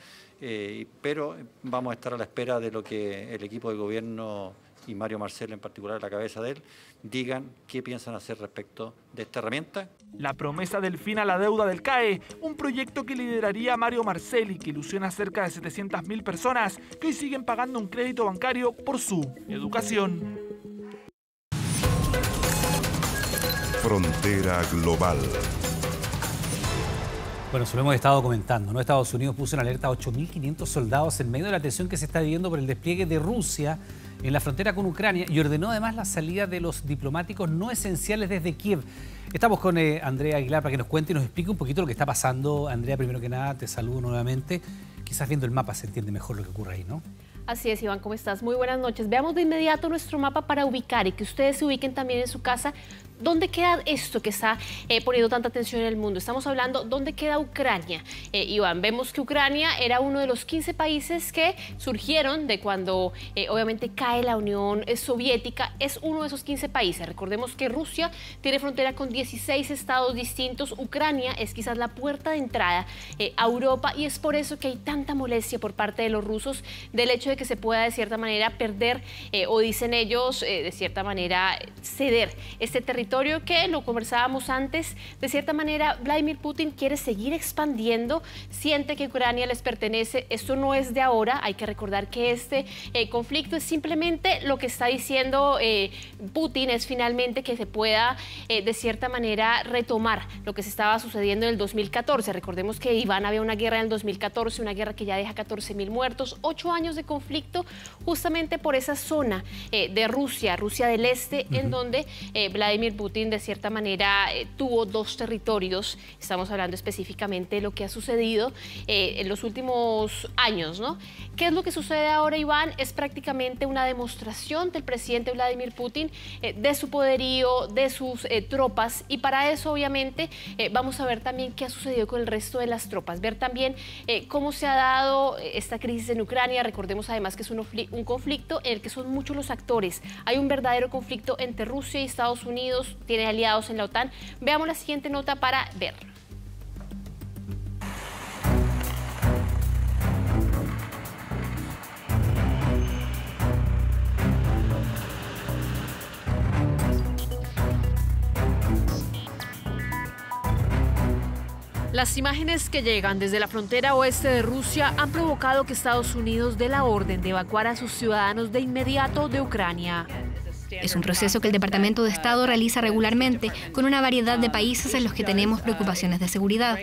pero vamos a estar a la espera de lo que el equipo de gobierno y Mario Marcel en particular, a la cabeza de él, digan qué piensan hacer respecto de esta herramienta. La promesa del fin a la deuda del CAE, un proyecto que lideraría Mario Marcel y que ilusiona a cerca de 700.000 personas que hoy siguen pagando un crédito bancario por su educación. Frontera Global. Bueno, se lo hemos estado comentando, ¿no? Estados Unidos puso en alerta a 8.500 soldados en medio de la tensión que se está viviendo por el despliegue de Rusia en la frontera con Ucrania y ordenó además la salida de los diplomáticos no esenciales desde Kiev. Estamos con Andrea Aguilar para que nos cuente y nos explique un poquito lo que está pasando. Andrea, primero que nada, te saludo nuevamente. Quizás viendo el mapa se entiende mejor lo que ocurre ahí, ¿no? Así es, Iván, ¿cómo estás? Muy buenas noches. Veamos de inmediato nuestro mapa para ubicar y que ustedes se ubiquen también en su casa. ¿Dónde queda esto que está poniendo tanta atención en el mundo? Estamos hablando, ¿dónde queda Ucrania? Iván, vemos que Ucrania era uno de los 15 países que surgieron de cuando obviamente cae la Unión Soviética. Es uno de esos 15 países. Recordemos que Rusia tiene frontera con 16 estados distintos. Ucrania es quizás la puerta de entrada a Europa y es por eso que hay tanta molestia por parte de los rusos del hecho de que se pueda de cierta manera perder o dicen ellos de cierta manera ceder este territorio que lo conversábamos antes. De cierta manera Vladimir Putin quiere seguir expandiendo, siente que Ucrania les pertenece. Esto no es de ahora, hay que recordar que este conflicto es simplemente lo que está diciendo Putin, es finalmente que se pueda de cierta manera retomar lo que se estaba sucediendo en el 2014. Recordemos que Iván, había una guerra en el 2014, una guerra que ya deja 14.000 muertos, 8 años de conflicto justamente por esa zona de Rusia del Este, en donde Vladimir Putin de cierta manera tuvo dos territorios. Estamos hablando específicamente de lo que ha sucedido en los últimos años, ¿no? ¿Qué es lo que sucede ahora, Iván? Es prácticamente una demostración del presidente Vladimir Putin de su poderío, de sus tropas, y para eso obviamente vamos a ver también qué ha sucedido con el resto de las tropas, ver también cómo se ha dado esta crisis en Ucrania. Recordemos además que es un conflicto en el que son muchos los actores. Hay un verdadero conflicto entre Rusia y Estados Unidos, tiene aliados en la OTAN. Veamos la siguiente nota para ver. Las imágenes que llegan desde la frontera oeste de Rusia han provocado que Estados Unidos dé la orden de evacuar a sus ciudadanos de inmediato de Ucrania. Es un proceso que el Departamento de Estado realiza regularmente con una variedad de países en los que tenemos preocupaciones de seguridad.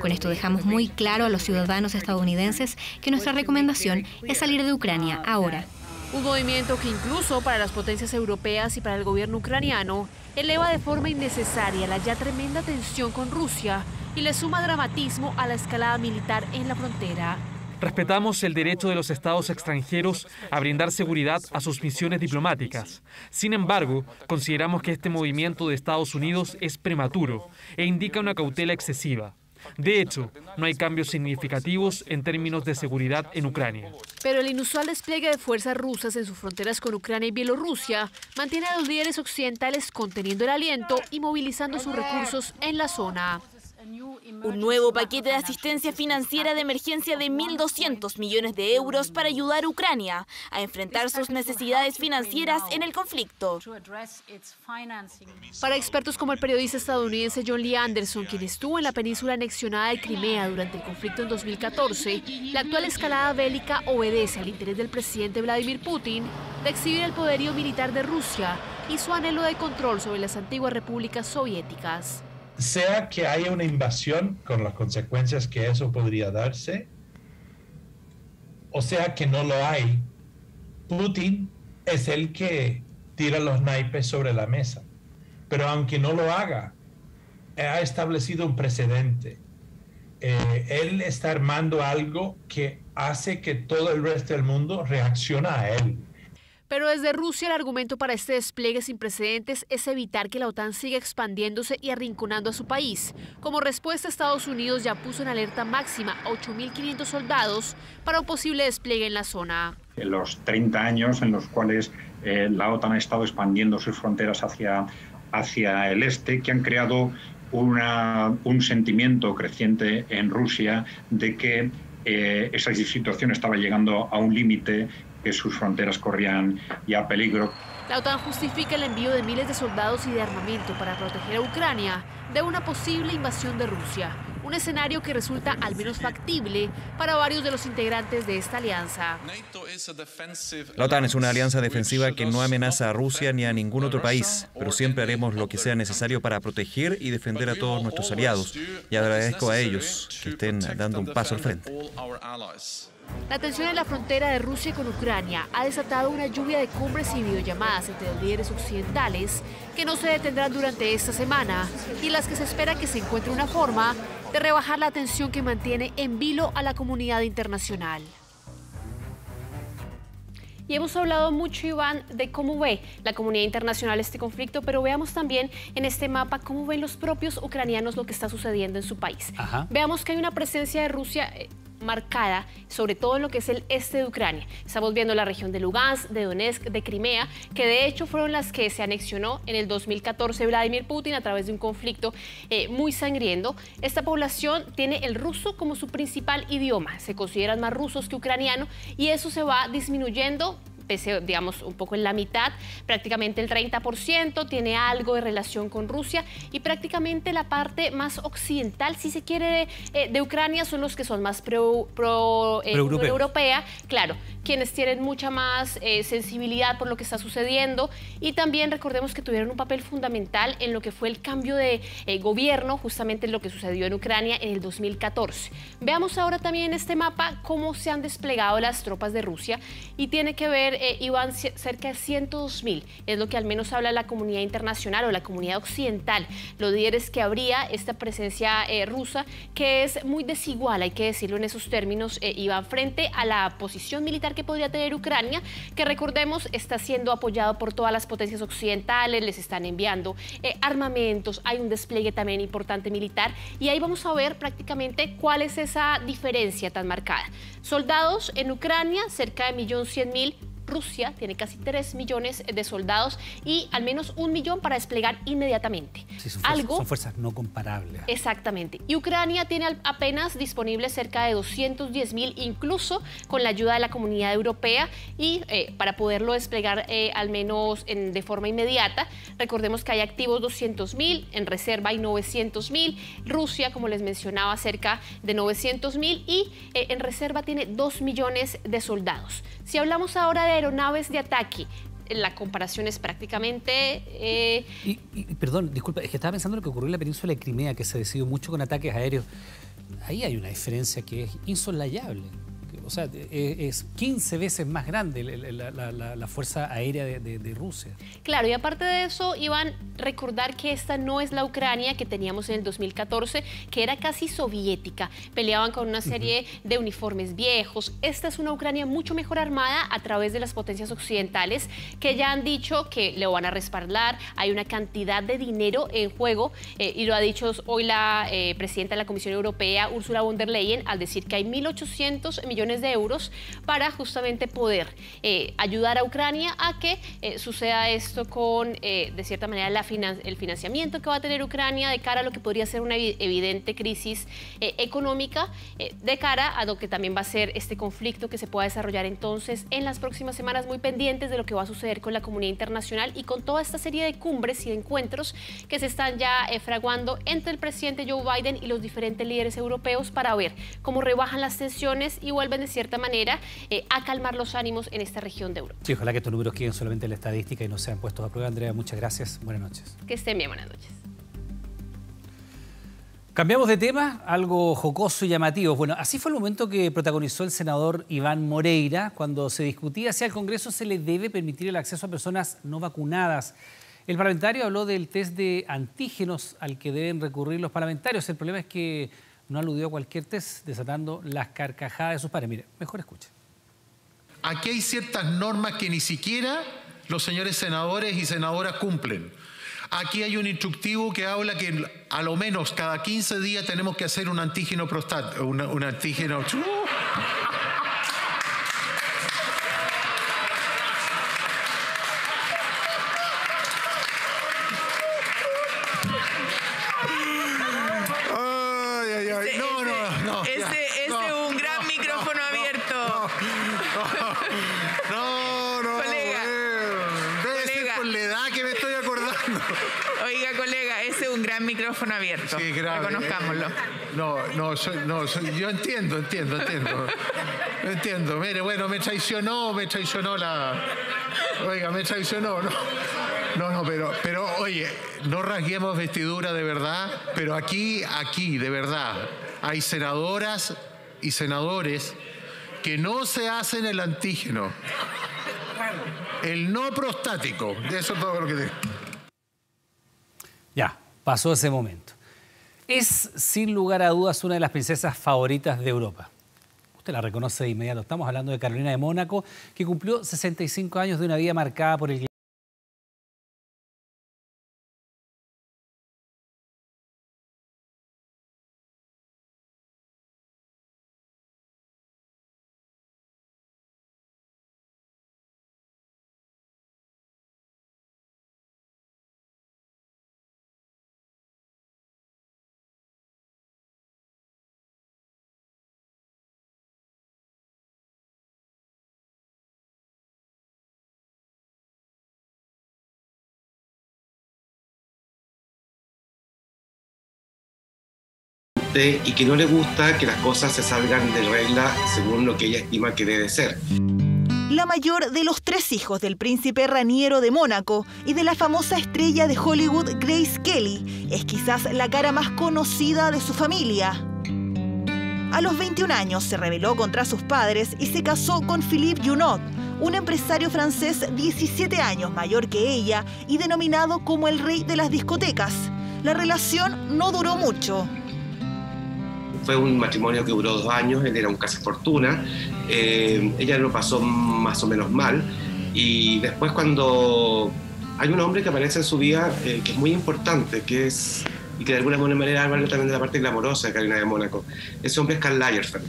Con esto dejamos muy claro a los ciudadanos estadounidenses que nuestra recomendación es salir de Ucrania ahora. Un movimiento que incluso para las potencias europeas y para el gobierno ucraniano eleva de forma innecesaria la ya tremenda tensión con Rusia y le suma dramatismo a la escalada militar en la frontera. Respetamos el derecho de los estados extranjeros a brindar seguridad a sus misiones diplomáticas. Sin embargo, consideramos que este movimiento de Estados Unidos es prematuro e indica una cautela excesiva. De hecho, no hay cambios significativos en términos de seguridad en Ucrania. Pero el inusual despliegue de fuerzas rusas en sus fronteras con Ucrania y Bielorrusia mantiene a los líderes occidentales conteniendo el aliento y movilizando sus recursos en la zona. Un nuevo paquete de asistencia financiera de emergencia de 1.200 millones de euros para ayudar a Ucrania a enfrentar sus necesidades financieras en el conflicto. Para expertos como el periodista estadounidense John Lee Anderson, quien estuvo en la península anexionada de Crimea durante el conflicto en 2014, la actual escalada bélica obedece al interés del presidente Vladimir Putin de exhibir el poderío militar de Rusia y su anhelo de control sobre las antiguas repúblicas soviéticas. Sea que haya una invasión con las consecuencias que eso podría darse, o sea que no lo hay, Putin es el que tira los naipes sobre la mesa. Pero aunque no lo haga, ha establecido un precedente. Él está armando algo que hace que todo el resto del mundo reaccione a él. Pero desde Rusia el argumento para este despliegue sin precedentes es evitar que la OTAN siga expandiéndose y arrinconando a su país. Como respuesta, Estados Unidos ya puso en alerta máxima a 8.500 soldados para un posible despliegue en la zona. En los 30 años en los cuales la OTAN ha estado expandiendo sus fronteras hacia el este, que han creado un sentimiento creciente en Rusia de que esa situación estaba llegando a un límite, que sus fronteras corrían ya peligro. La OTAN justifica el envío de miles de soldados y de armamento para proteger a Ucrania de una posible invasión de Rusia, un escenario que resulta al menos factible para varios de los integrantes de esta alianza. La OTAN es una alianza defensiva que no amenaza a Rusia ni a ningún otro país, pero siempre haremos lo que sea necesario para proteger y defender a todos nuestros aliados, y agradezco a ellos que estén dando un paso al frente. La tensión en la frontera de Rusia con Ucrania ha desatado una lluvia de cumbres y videollamadas entre los líderes occidentales que no se detendrán durante esta semana y en las que se espera que se encuentre una forma de rebajar la tensión que mantiene en vilo a la comunidad internacional. Y hemos hablado mucho, Iván, de cómo ve la comunidad internacional este conflicto, pero veamos también en este mapa cómo ven los propios ucranianos lo que está sucediendo en su país. Veamos que hay una presencia de Rusia marcada, sobre todo en lo que es el este de Ucrania. Estamos viendo la región de Lugansk, de Donetsk, de Crimea, que de hecho fueron las que se anexionó en el 2014 Vladimir Putin a través de un conflicto muy sangriento. Esta población tiene el ruso como su principal idioma, se consideran más rusos que ucranianos y eso se va disminuyendo, digamos, un poco en la mitad, prácticamente el 30% tiene algo de relación con Rusia y prácticamente la parte más occidental, si se quiere, de Ucrania son los que son más Unión Europea, claro, quienes tienen mucha más sensibilidad por lo que está sucediendo y también recordemos que tuvieron un papel fundamental en lo que fue el cambio de gobierno, justamente en lo que sucedió en Ucrania en el 2014. Veamos ahora también en este mapa cómo se han desplegado las tropas de Rusia y tiene que ver Iván, cerca de 102.000, es lo que al menos habla la comunidad internacional o la comunidad occidental. Los líderes que habría esta presencia rusa, que es muy desigual, hay que decirlo en esos términos, Iván, frente a la posición militar que podría tener Ucrania, que recordemos está siendo apoyado por todas las potencias occidentales, les están enviando armamentos, hay un despliegue también importante militar y ahí vamos a ver prácticamente cuál es esa diferencia tan marcada. Soldados en Ucrania, cerca de 1.100.000. Rusia tiene casi 3 millones de soldados y al menos 1 millón para desplegar inmediatamente. Sí, son fuerzas no comparables. Exactamente. Y Ucrania tiene apenas disponible cerca de 210.000, incluso con la ayuda de la comunidad europea y para poderlo desplegar al menos de forma inmediata. Recordemos que hay activos 200.000, en reserva hay 900.000. Rusia, como les mencionaba, cerca de 900.000 y en reserva tiene 2 millones de soldados. Si hablamos ahora de aeronaves de ataque, la comparación es prácticamente... Perdón, disculpa, es que estaba pensando en lo que ocurrió en la península de Crimea, que se decidió mucho con ataques aéreos. Ahí hay una diferencia que es insoslayable. O sea, es 15 veces más grande la fuerza aérea de Rusia. Claro, y aparte de eso, Iván, recordar que esta no es la Ucrania que teníamos en el 2014, que era casi soviética. Peleaban con una serie de uniformes viejos. Esta es una Ucrania mucho mejor armada a través de las potencias occidentales, que ya han dicho que le van a respaldar. Hay una cantidad de dinero en juego, y lo ha dicho hoy la presidenta de la Comisión Europea, Ursula von der Leyen, al decir que hay 1.800 millones de euros para justamente poder ayudar a Ucrania a que suceda esto con, de cierta manera, el financiamiento que va a tener Ucrania de cara a lo que podría ser una evidente crisis económica, de cara a lo que también va a ser este conflicto que se pueda desarrollar entonces en las próximas semanas, muy pendientes de lo que va a suceder con la comunidad internacional y con toda esta serie de cumbres y de encuentros que se están ya fraguando entre el presidente Joe Biden y los diferentes líderes europeos para ver cómo rebajan las tensiones y vuelven de cierta manera a calmar los ánimos en esta región de Europa. Sí, ojalá que estos números queden solamente en la estadística y no sean puestos a prueba. Andrea, muchas gracias. Buenas noches. Que estén bien, buenas noches. Cambiamos de tema, algo jocoso y llamativo. Bueno, así fue el momento que protagonizó el senador Iván Moreira cuando se discutía si al Congreso se le debe permitir el acceso a personas no vacunadas. El parlamentario habló del test de antígenos al que deben recurrir los parlamentarios. El problema es que no aludió a cualquier test, desatando las carcajadas de sus pares. Mire, mejor escuche. Aquí hay ciertas normas que ni siquiera los señores senadores y senadoras cumplen. Aquí hay un instructivo que habla que a lo menos cada 15 días tenemos que hacer un antígeno prostático, un antígeno... Ese es un gran micrófono abierto. La edad que me estoy acordando. Oiga, colega, ese es un gran micrófono abierto. Sí, grave. Reconozcámoslo. Yo entiendo. Mire, bueno, me traicionó la... Oiga, me traicionó, ¿no? Pero, oye, no rasguemos vestidura de verdad, pero aquí, de verdad, hay senadoras y senadores que no se hacen el antígeno. El no prostático, eso es todo lo que digo. Ya, pasó ese momento. Es, sin lugar a dudas, una de las princesas favoritas de Europa. Usted la reconoce de inmediato. Estamos hablando de Carolina de Mónaco, que cumplió 65 años de una vida marcada por el... Y que no le gusta que las cosas se salgan de regla según lo que ella estima que debe ser. La mayor de los 3 hijos del príncipe Raniero de Mónaco y de la famosa estrella de Hollywood Grace Kelly, es quizás la cara más conocida de su familia. A los 21 años se rebeló contra sus padres y se casó con Philippe Junot, un empresario francés 17 años mayor que ella y denominado como el rey de las discotecas. La relación no duró mucho. Fue un matrimonio que duró 2 años, él era un cazafortuna, ella lo pasó más o menos mal, y después cuando hay un hombre que aparece en su vida que es muy importante, que es, y que de alguna manera habla también de la parte glamorosa de Carolina de Mónaco, ese hombre es Karl Lagerfeld.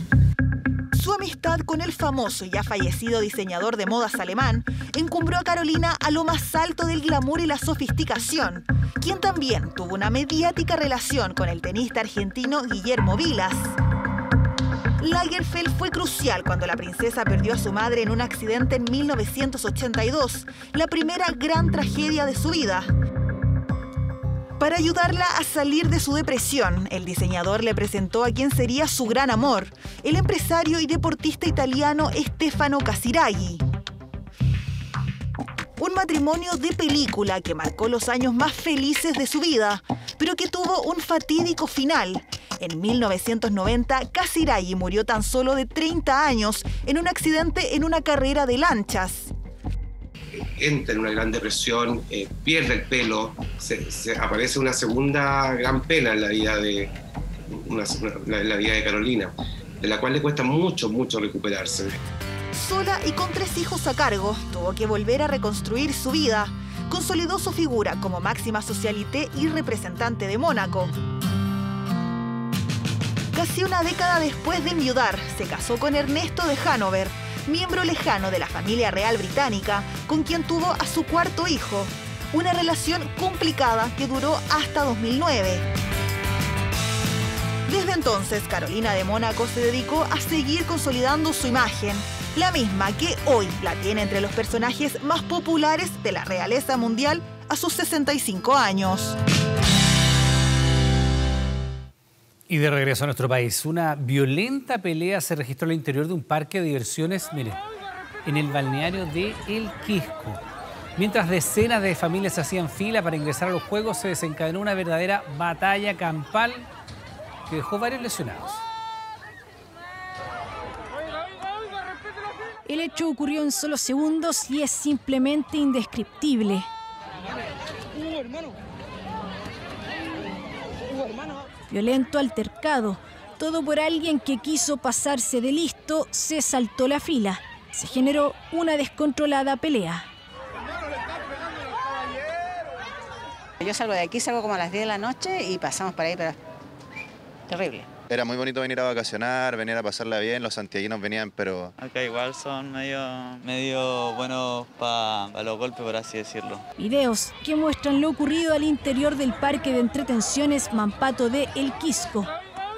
Su amistad con el famoso y ya fallecido diseñador de modas alemán encumbró a Carolina a lo más alto del glamour y la sofisticación, quien también tuvo una mediática relación con el tenista argentino Guillermo Vilas. Lagerfeld fue crucial cuando la princesa perdió a su madre en un accidente en 1982, la primera gran tragedia de su vida. Para ayudarla a salir de su depresión, el diseñador le presentó a quien sería su gran amor, el empresario y deportista italiano Stefano Casiraghi. Un matrimonio de película que marcó los años más felices de su vida, pero que tuvo un fatídico final. En 1990, Casiraghi murió tan solo de 30 años en un accidente en una carrera de lanchas. Entra en una gran depresión, pierde el pelo, aparece una segunda gran pena en la vida de Carolina, de la cual le cuesta mucho recuperarse. Sola y con 3 hijos a cargo, tuvo que volver a reconstruir su vida. Consolidó su figura como máxima socialité y representante de Mónaco. Casi una década después de enviudar, se casó con Ernesto de Hannover, miembro lejano de la familia real británica, con quien tuvo a su 4º hijo. Una relación complicada que duró hasta 2009. Desde entonces, Carolina de Mónaco se dedicó a seguir consolidando su imagen, la misma que hoy la tiene entre los personajes más populares de la realeza mundial a sus 65 años. Y de regreso a nuestro país, una violenta pelea se registró al interior de un parque de diversiones, mire, en el balneario de El Quisco. Mientras decenas de familias hacían fila para ingresar a los juegos, se desencadenó una verdadera batalla campal que dejó varios lesionados. El hecho ocurrió en solo segundos y es simplemente indescriptible. Violento altercado, todo por alguien que quiso pasarse de listo, se saltó la fila. Se generó una descontrolada pelea. Yo salgo de aquí, salgo como a las 10 de la noche y pasamos por ahí, pero terrible. Era muy bonito venir a vacacionar, venir a pasarla bien, los santiaguinos venían, pero... Acá igual son medio buenos para los golpes, por así decirlo. Videos que muestran lo ocurrido al interior del parque de entretenciones Mampato de El Quisco.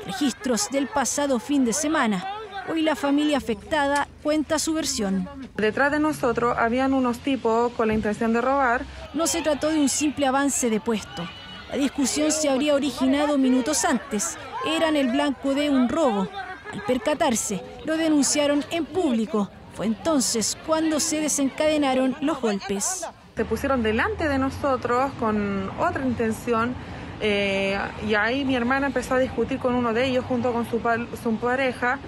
Registros del pasado fin de semana. Hoy la familia afectada cuenta su versión. Detrás de nosotros habían unos tipos con la intención de robar. No se trató de un simple avance de puesto. La discusión se habría originado minutos antes. Eran el blanco de un robo. Al percatarse, lo denunciaron en público. Fue entonces cuando se desencadenaron los golpes. Se pusieron delante de nosotros con otra intención y ahí mi hermana empezó a discutir con uno de ellos junto con su pareja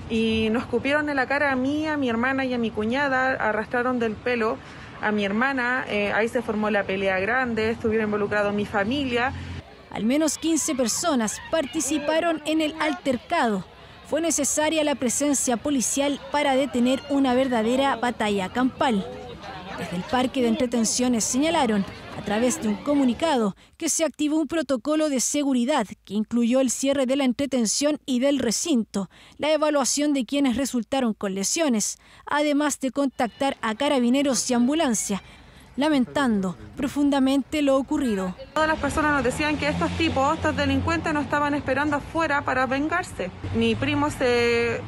y nos escupieron en la cara a mí, a mi hermana y a mi cuñada, arrastraron del pelo a mi hermana, ahí se formó la pelea grande, estuvieron involucrados mi familia. Al menos 15 personas participaron en el altercado. Fue necesaria la presencia policial para detener una verdadera batalla campal. Desde el parque de entretenciones señalaron, a través de un comunicado, que se activó un protocolo de seguridad que incluyó el cierre de la entretención y del recinto, la evaluación de quienes resultaron con lesiones, además de contactar a carabineros y ambulancia, lamentando profundamente lo ocurrido. Todas las personas nos decían que estos delincuentes nos estaban esperando afuera para vengarse. Mi primo se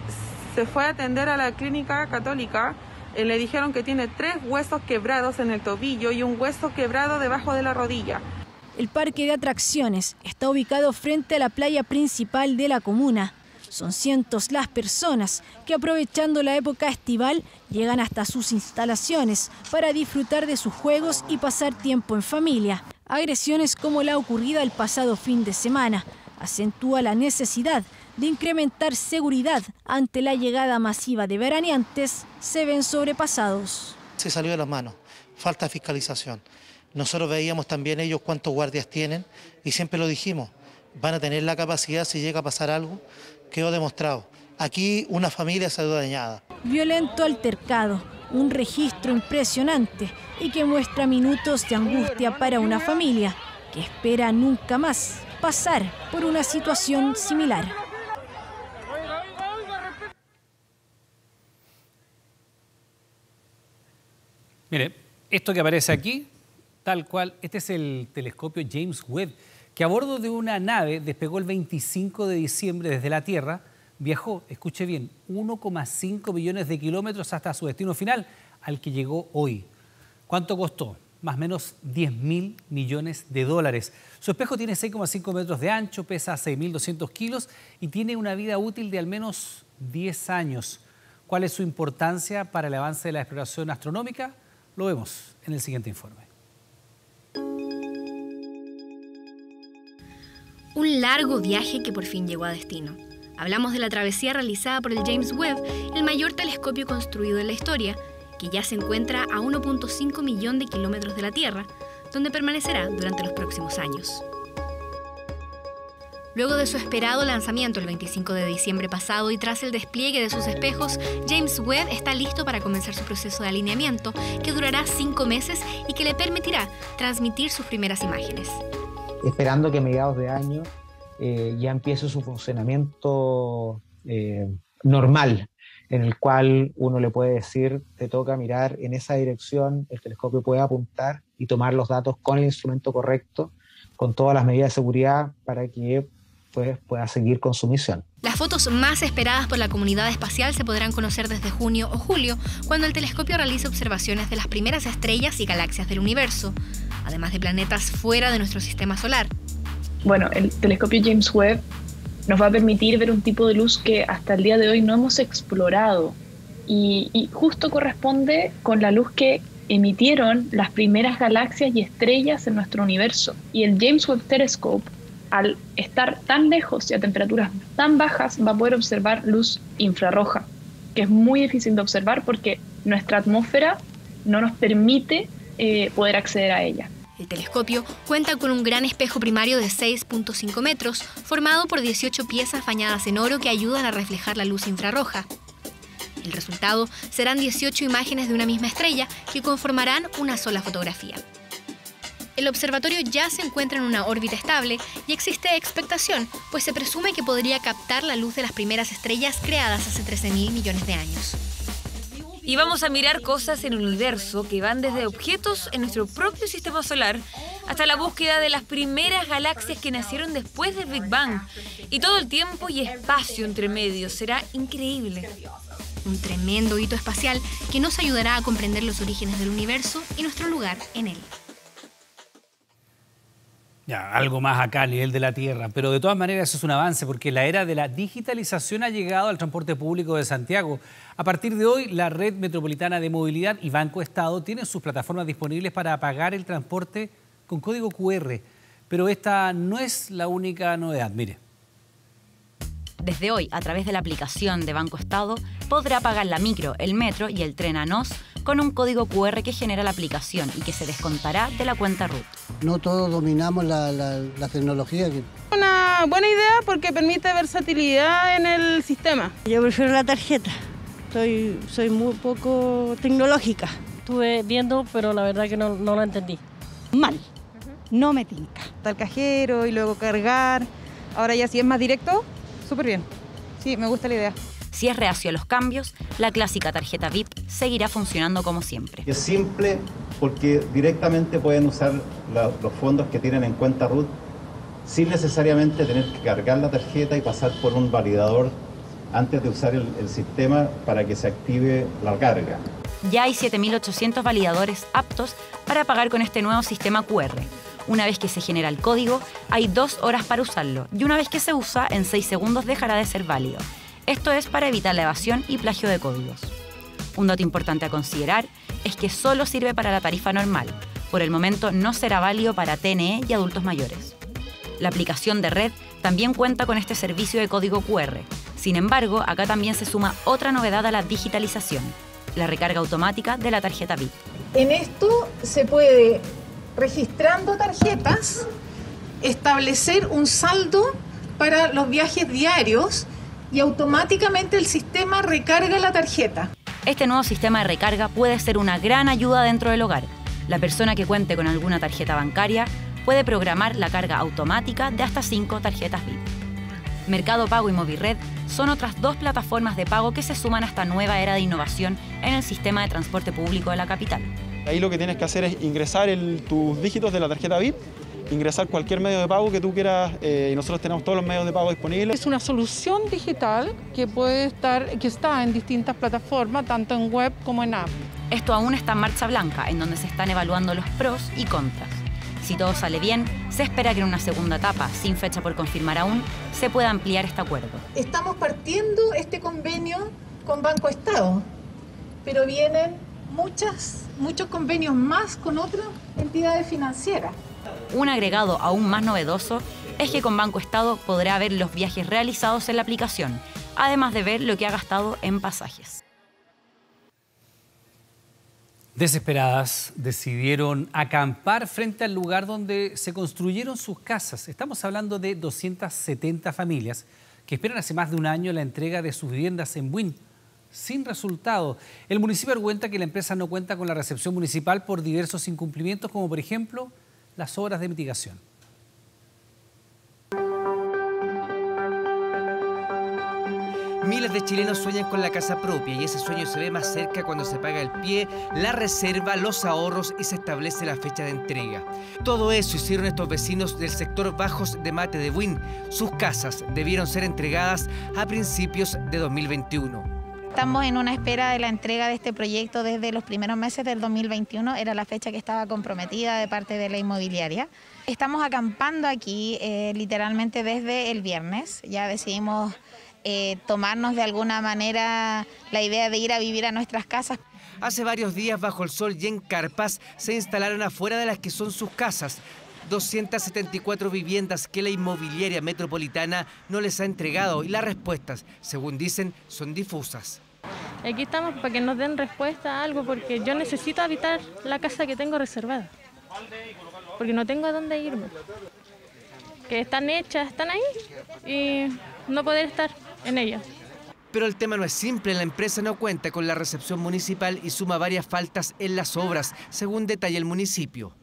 fue a atender a la clínica católica. Le dijeron que tiene 3 huesos quebrados en el tobillo y un hueso quebrado debajo de la rodilla. El parque de atracciones está ubicado frente a la playa principal de la comuna. Son cientos las personas que, aprovechando la época estival, llegan hasta sus instalaciones para disfrutar de sus juegos y pasar tiempo en familia. Agresiones como la ocurrida el pasado fin de semana acentúa la necesidad de incrementar seguridad ante la llegada masiva de veraneantes, se ven sobrepasados. Se salió de las manos, falta de fiscalización. Nosotros veíamos también ellos cuántos guardias tienen y siempre lo dijimos, van a tener la capacidad si llega a pasar algo, quedó demostrado. Aquí una familia salió dañada. Violento altercado, un registro impresionante y que muestra minutos de angustia para una familia que espera nunca más pasar por una situación similar. Mire, esto que aparece aquí, tal cual, este es el telescopio James Webb, que a bordo de una nave despegó el 25 de diciembre desde la Tierra, viajó, escuche bien, 1,5 millones de kilómetros hasta su destino final, al que llegó hoy. ¿Cuánto costó? Más o menos 10.000 millones de dólares. Su espejo tiene 6,5 metros de ancho, pesa 6.200 kilos y tiene una vida útil de al menos 10 años. ¿Cuál es su importancia para el avance de la exploración astronómica? Lo vemos en el siguiente informe. Un largo viaje que por fin llegó a destino. Hablamos de la travesía realizada por el James Webb, el mayor telescopio construido en la historia, que ya se encuentra a 1.5 millón de kilómetros de la Tierra, donde permanecerá durante los próximos años. Luego de su esperado lanzamiento el 25 de diciembre pasado y tras el despliegue de sus espejos, James Webb está listo para comenzar su proceso de alineamiento, que durará 5 meses y que le permitirá transmitir sus primeras imágenes. Esperando que a mediados de año ya empiece su funcionamiento normal, en el cual uno le puede decir, te toca mirar en esa dirección, el telescopio puede apuntar y tomar los datos con el instrumento correcto, con todas las medidas de seguridad para que pueda seguir con su misión. Las fotos más esperadas por la comunidad espacial se podrán conocer desde junio o julio, cuando el telescopio realice observaciones de las primeras estrellas y galaxias del universo, además de planetas fuera de nuestro sistema solar. Bueno, el telescopio James Webb nos va a permitir ver un tipo de luz que hasta el día de hoy no hemos explorado y justo corresponde con la luz que emitieron las primeras galaxias y estrellas en nuestro universo. Y el James Webb Telescope, al estar tan lejos y a temperaturas tan bajas, va a poder observar luz infrarroja, que es muy difícil de observar porque nuestra atmósfera no nos permite poder acceder a ella. El telescopio cuenta con un gran espejo primario de 6.5 metros, formado por 18 piezas bañadas en oro que ayudan a reflejar la luz infrarroja. El resultado serán 18 imágenes de una misma estrella que conformarán una sola fotografía. El observatorio ya se encuentra en una órbita estable y existe expectación, pues se presume que podría captar la luz de las primeras estrellas creadas hace 13.000 millones de años. Y vamos a mirar cosas en el universo que van desde objetos en nuestro propio sistema solar hasta la búsqueda de las primeras galaxias que nacieron después del Big Bang. Y todo el tiempo y espacio entre medio será increíble. Un tremendo hito espacial que nos ayudará a comprender los orígenes del universo y nuestro lugar en él. Ya, algo más acá a nivel de la Tierra, pero de todas maneras eso es un avance porque la era de la digitalización ha llegado al transporte público de Santiago. A partir de hoy, la Red Metropolitana de Movilidad y Banco Estado tienen sus plataformas disponibles para pagar el transporte con código QR, pero esta no es la única novedad, mire. Desde hoy, a través de la aplicación de Banco Estado, podrá pagar la micro, el metro y el tren a NOS con un código QR que genera la aplicación y que se descontará de la cuenta RUT. No todos dominamos la tecnología. Una buena idea porque permite versatilidad en el sistema. Yo prefiero la tarjeta, soy muy poco tecnológica. Estuve viendo, pero la verdad que no lo entendí. Mal, no me tinca. Está el cajero y luego cargar, ahora ya si es más directo, súper bien. Sí, me gusta la idea. Si es reacio a los cambios, la clásica tarjeta VIP seguirá funcionando como siempre. Es simple porque directamente pueden usar los fondos que tienen en cuenta RUT sin necesariamente tener que cargar la tarjeta y pasar por un validador antes de usar el sistema para que se active la carga. Ya hay 7.800 validadores aptos para pagar con este nuevo sistema QR. Una vez que se genera el código, hay 2 horas para usarlo y una vez que se usa, en 6 segundos dejará de ser válido. Esto es para evitar la evasión y plagio de códigos. Un dato importante a considerar es que solo sirve para la tarifa normal. Por el momento no será válido para TNE y adultos mayores. La aplicación de Red también cuenta con este servicio de código QR. Sin embargo, acá también se suma otra novedad a la digitalización: la recarga automática de la tarjeta VIP. En esto se puede, registrando tarjetas, establecer un saldo para los viajes diarios y automáticamente el sistema recarga la tarjeta. Este nuevo sistema de recarga puede ser una gran ayuda dentro del hogar. La persona que cuente con alguna tarjeta bancaria puede programar la carga automática de hasta 5 tarjetas VIP. Mercado Pago y Movirred son otras 2 plataformas de pago que se suman a esta nueva era de innovación en el sistema de transporte público de la capital. Ahí lo que tienes que hacer es ingresar tus dígitos de la tarjeta VIP, ingresar cualquier medio de pago que tú quieras y nosotros tenemos todos los medios de pago disponibles. Es una solución digital que está en distintas plataformas, tanto en web como en app. Esto aún está en marcha blanca, en donde se están evaluando los pros y contras. Si todo sale bien, se espera que en una segunda etapa, sin fecha por confirmar aún, se pueda ampliar este acuerdo. Estamos partiendo este convenio con Banco Estado, pero vienen muchos convenios más con otras entidades financieras. Un agregado aún más novedoso es que con Banco Estado podrá ver los viajes realizados en la aplicación, además de ver lo que ha gastado en pasajes. Desesperadas, decidieron acampar frente al lugar donde se construyeron sus casas. Estamos hablando de 270 familias que esperan hace más de un año la entrega de sus viviendas en Buin, sin resultado. El municipio argumenta que la empresa no cuenta con la recepción municipal por diversos incumplimientos, como por ejemplo las obras de mitigación. Miles de chilenos sueñan con la casa propia y ese sueño se ve más cerca cuando se paga el pie, la reserva, los ahorros y se establece la fecha de entrega. Todo eso hicieron estos vecinos del sector Bajos de Mate de Buin. Sus casas debieron ser entregadas a principios de 2021. Estamos en una espera de la entrega de este proyecto desde los primeros meses del 2021, era la fecha que estaba comprometida de parte de la inmobiliaria. Estamos acampando aquí literalmente desde el viernes, ya decidimos tomarnos de alguna manera la idea de ir a vivir a nuestras casas. Hace varios días bajo el sol y en carpas se instalaron afuera de las que son sus casas. 274 viviendas que la inmobiliaria metropolitana no les ha entregado y las respuestas, según dicen, son difusas. Aquí estamos para que nos den respuesta a algo porque yo necesito habitar la casa que tengo reservada. Porque no tengo a dónde irme. Que están hechas, están ahí y no poder estar en ellas. Pero el tema no es simple, la empresa no cuenta con la recepción municipal y suma varias faltas en las obras, según detalla el municipio.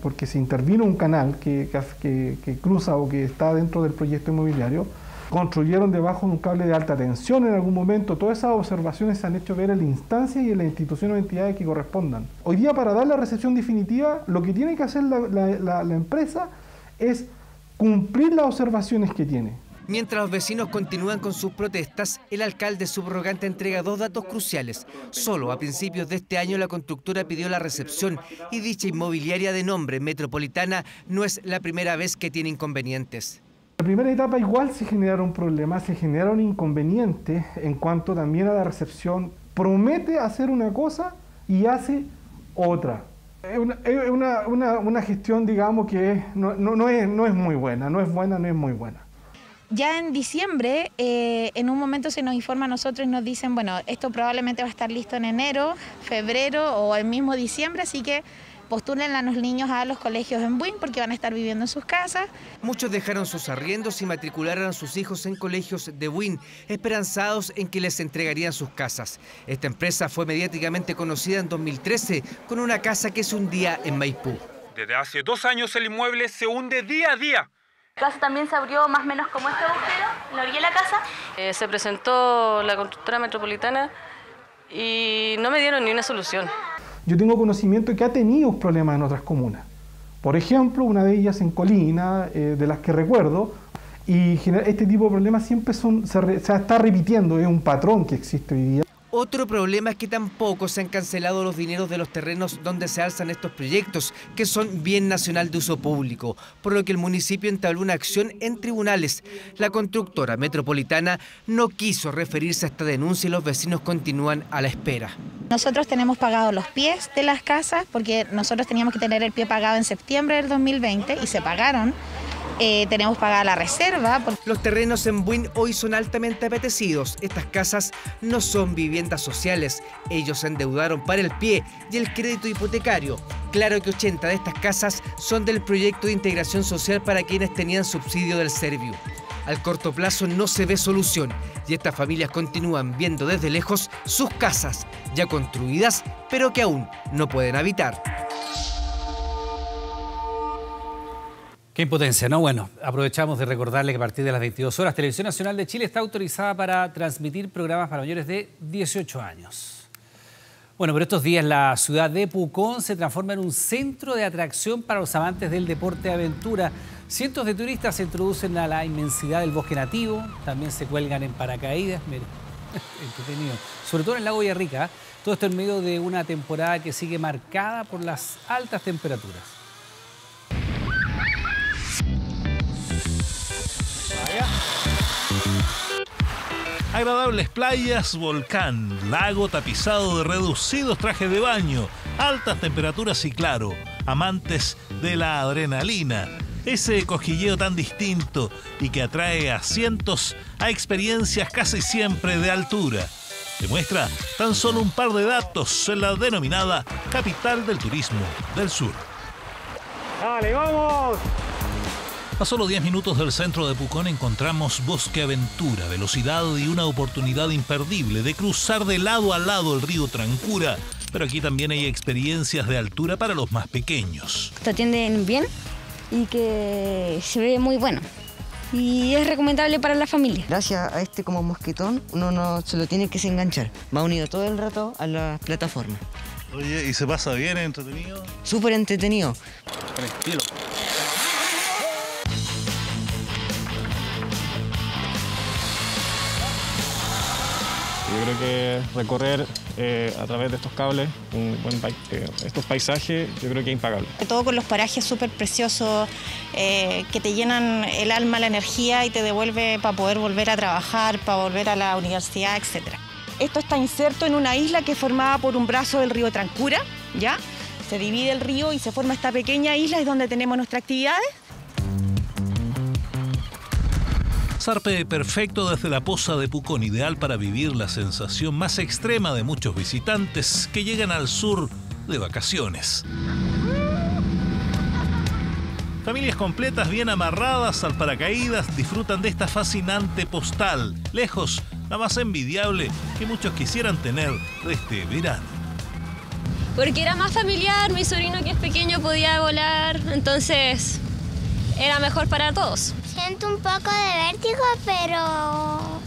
Porque se intervino un canal que cruza o que está dentro del proyecto inmobiliario, construyeron debajo de un cable de alta tensión en algún momento. Todas esas observaciones se han hecho ver en la instancia y en la institución o entidades que correspondan. Hoy día, para dar la recepción definitiva, lo que tiene que hacer la empresa es cumplir las observaciones que tiene. Mientras los vecinos continúan con sus protestas, el alcalde subrogante entrega dos datos cruciales. Solo a principios de este año la constructora pidió la recepción y dicha inmobiliaria de nombre Metropolitana no es la primera vez que tiene inconvenientes. En la primera etapa igual se generaron problemas, se generaron inconvenientes en cuanto también a la recepción. Promete hacer una cosa y hace otra. Es una gestión, digamos, que no es muy buena, no es muy buena. Ya en diciembre, en un momento se nos informa a nosotros y nos dicen, bueno, esto probablemente va a estar listo en enero, febrero o el mismo diciembre, así que postúlenle a los niños a los colegios en Buin porque van a estar viviendo en sus casas. Muchos dejaron sus arriendos y matricularon a sus hijos en colegios de Buin, esperanzados en que les entregarían sus casas. Esta empresa fue mediáticamente conocida en 2013 con una casa que se hundía en Maipú. Desde hace 2 años el inmueble se hunde día a día. La casa también se abrió más o menos como este agujero, en la orilla de la casa. Se presentó la constructora metropolitana y no me dieron ni una solución. Yo tengo conocimiento de que ha tenido problemas en otras comunas. Por ejemplo, una de ellas en Colina, de las que recuerdo, y este tipo de problemas siempre se está repitiendo, es un patrón que existe hoy día. Otro problema es que tampoco se han cancelado los dineros de los terrenos donde se alzan estos proyectos, que son bien nacional de uso público, por lo que el municipio entabló una acción en tribunales. La constructora metropolitana no quiso referirse a esta denuncia y los vecinos continúan a la espera. Nosotros tenemos pagados los pies de las casas porque nosotros teníamos que tener el pie pagado en septiembre del 2020 y se pagaron. Tenemos pagada la reserva. Los terrenos en Buin hoy son altamente apetecidos. Estas casas no son viviendas sociales. Ellos se endeudaron para el pie y el crédito hipotecario. Claro que 80 de estas casas son del proyecto de integración social para quienes tenían subsidio del Serviu. Al corto plazo no se ve solución y estas familias continúan viendo desde lejos sus casas ya construidas, pero que aún no pueden habitar. Qué impotencia, ¿no? Bueno, aprovechamos de recordarle que a partir de las 22 horas, Televisión Nacional de Chile está autorizada para transmitir programas para mayores de 18 años. Bueno, por estos días la ciudad de Pucón se transforma en un centro de atracción para los amantes del deporte de aventura. Cientos de turistas se introducen a la inmensidad del bosque nativo, también se cuelgan en paracaídas, miren, entretenido, sobre todo en el lago Villarrica. Todo esto en medio de una temporada que sigue marcada por las altas temperaturas. Agradables playas, volcán, lago tapizado de reducidos trajes de baño, altas temperaturas y claro, amantes de la adrenalina. Ese cosquilleo tan distinto y que atrae a cientos a experiencias casi siempre de altura. Demuestra tan solo un par de datos en la denominada capital del turismo del sur. ¡Dale, vamos! A solo 10 minutos del centro de Pucón encontramos bosque aventura, velocidad y una oportunidad imperdible de cruzar de lado a lado el río Trancura. Pero aquí también hay experiencias de altura para los más pequeños. Te atienden bien y que se ve muy bueno. Y es recomendable para la familia. Gracias a este como mosquetón, uno no se lo tiene que desenganchar. Va unido todo el rato a la plataforma. Oye, ¿y se pasa bien, entretenido? Súper entretenido. Tranquilo. Yo creo que recorrer a través de estos cables, estos paisajes, yo creo que es impagable. Todo con los parajes súper preciosos, que te llenan el alma, la energía y te devuelve para poder volver a trabajar, para volver a la universidad, etc. Esto está inserto en una isla que es formada por un brazo del río Trancura, ¿ya? Se divide el río y se forma esta pequeña isla, es donde tenemos nuestras actividades. Zarpe perfecto desde la poza de Pucón, ideal para vivir la sensación más extrema de muchos visitantes que llegan al sur de vacaciones. Familias completas bien amarradas al paracaídas disfrutan de esta fascinante postal, lejos la más envidiable que muchos quisieran tener de este verano. Porque era más familiar, mi sobrino que es pequeño podía volar, entonces era mejor para todos. Siento un poco de vértigo, pero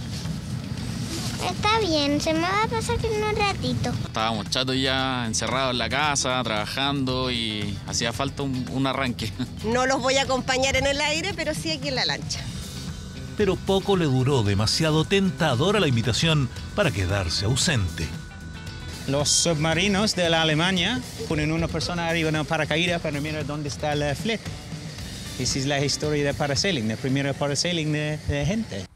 está bien, se me va a pasar en un ratito. Estábamos chatos ya, encerrados en la casa, trabajando y hacía falta un arranque. No los voy a acompañar en el aire, pero sí aquí en la lancha. Pero poco le duró, demasiado tentadora la invitación para quedarse ausente. Los submarinos de la Alemania ponen una persona arriba en el paracaídas para mirar dónde está el flete. Esa es la historia de parasailing, el primer parasailing de gente.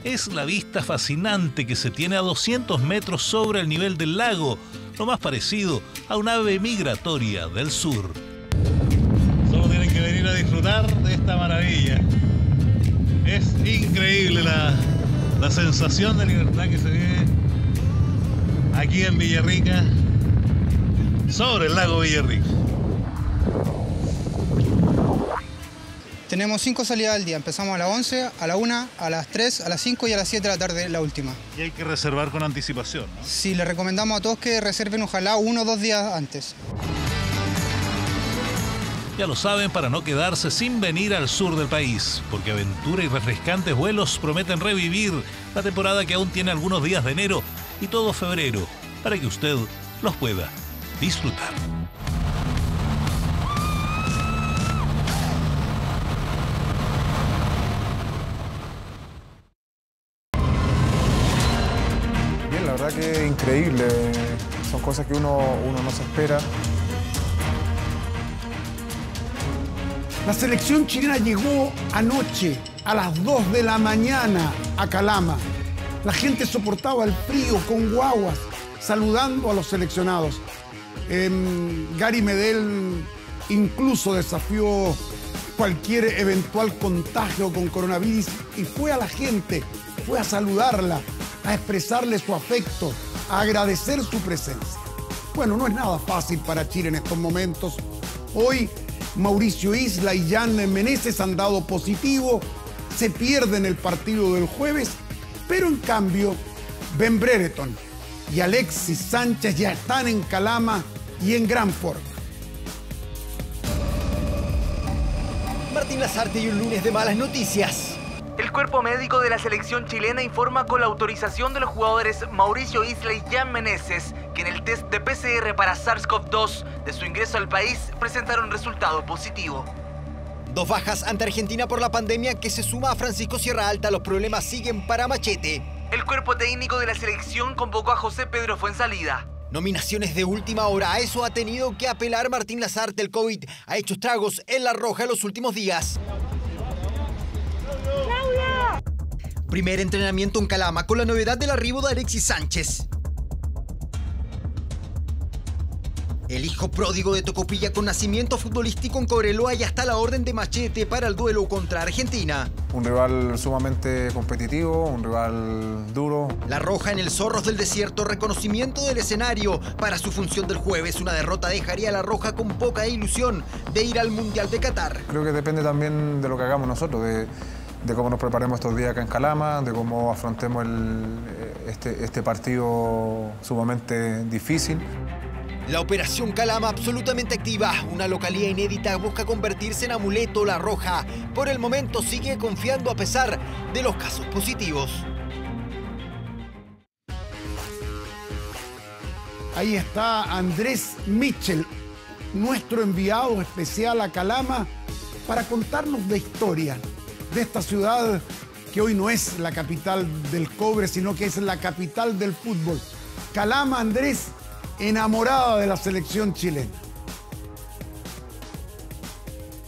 Es la vista fascinante que se tiene a 200 metros sobre el nivel del lago, lo más parecido a un ave migratoria del sur. Solo tienen que venir a disfrutar de esta maravilla. Es increíble la sensación de libertad que se vive aquí en Villarrica, sobre el lago Villarrica. Tenemos 5 salidas al día. Empezamos a las 11, a la 1, a las 3, a las 5 y a las 7 de la tarde la última. Y hay que reservar con anticipación, ¿no? Sí, les recomendamos a todos que reserven ojalá 1 o 2 días antes. Ya lo saben, para no quedarse sin venir al sur del país, porque aventura y refrescantes vuelos prometen revivir la temporada que aún tiene algunos días de enero y todo febrero, para que usted los pueda disfrutar. La verdad que es increíble, son cosas que uno no se espera. La selección chilena llegó anoche a las 2 de la mañana a Calama. La gente soportaba el frío con guaguas, saludando a los seleccionados. Gary Medel incluso desafió cualquier eventual contagio con coronavirus y fue a la gente, fue a saludarla, a expresarle su afecto, a agradecer su presencia. Bueno, no es nada fácil para Chile en estos momentos. Hoy Mauricio Isla y Jan Meneses han dado positivo, se pierden el partido del jueves, pero en cambio Ben Brereton y Alexis Sánchez ya están en Calama y en gran forma. Martín Lazarte y un lunes de malas noticias. El cuerpo médico de la selección chilena informa con la autorización de los jugadores Mauricio Isla y Jan Meneses que en el test de PCR para SARS-CoV-2 de su ingreso al país presentaron resultado positivo. 2 bajas ante Argentina por la pandemia que se suma a Francisco Sierra Alta. Los problemas siguen para Machete. El cuerpo técnico de la selección convocó a José Pedro Fuenzalida. Nominaciones de última hora. A eso ha tenido que apelar Martín Lazarte. El COVID ha hecho estragos en La Roja en los últimos días. Primer entrenamiento en Calama con la novedad del arribo de Alexis Sánchez. El hijo pródigo de Tocopilla con nacimiento futbolístico en Cobreloa ya está a la orden de machete para el duelo contra Argentina. Un rival sumamente competitivo, un rival duro. La Roja en el Zorros del Desierto, reconocimiento del escenario para su función del jueves. Una derrota dejaría a La Roja con poca ilusión de ir al Mundial de Qatar. Creo que depende también de lo que hagamos nosotros, de cómo nos preparemos estos días acá en Calama, de cómo afrontemos este partido sumamente difícil. La operación Calama absolutamente activa. Una localidad inédita busca convertirse en amuleto. La Roja por el momento sigue confiando a pesar de los casos positivos. Ahí está Andrés Mitchell, nuestro enviado especial a Calama, para contarnos de historia de esta ciudad que hoy no es la capital del cobre, sino que es la capital del fútbol. Calama, Andrés, enamorada de la selección chilena.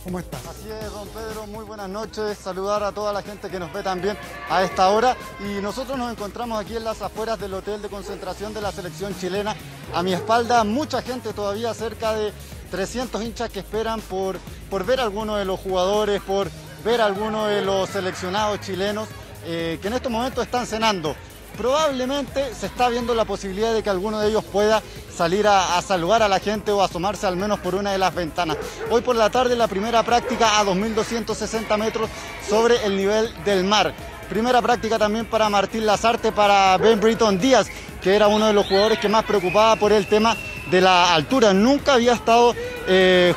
¿Cómo estás? Así es, don Pedro, muy buenas noches. Saludar a toda la gente que nos ve también a esta hora. Y nosotros nos encontramos aquí en las afueras del hotel de concentración de la selección chilena. A mi espalda, mucha gente todavía, cerca de 300 hinchas que esperan por ver a alguno de los jugadores, por ver a alguno de los seleccionados chilenos que en estos momentos están cenando. Probablemente se está viendo la posibilidad de que alguno de ellos pueda salir a saludar a la gente o asomarse al menos por una de las ventanas. Hoy por la tarde la primera práctica a 2.260 metros sobre el nivel del mar. Primera práctica también para Martín Lazarte, para Ben Britton Díaz, que era uno de los jugadores que más preocupaba por el tema de la altura. Nunca había estado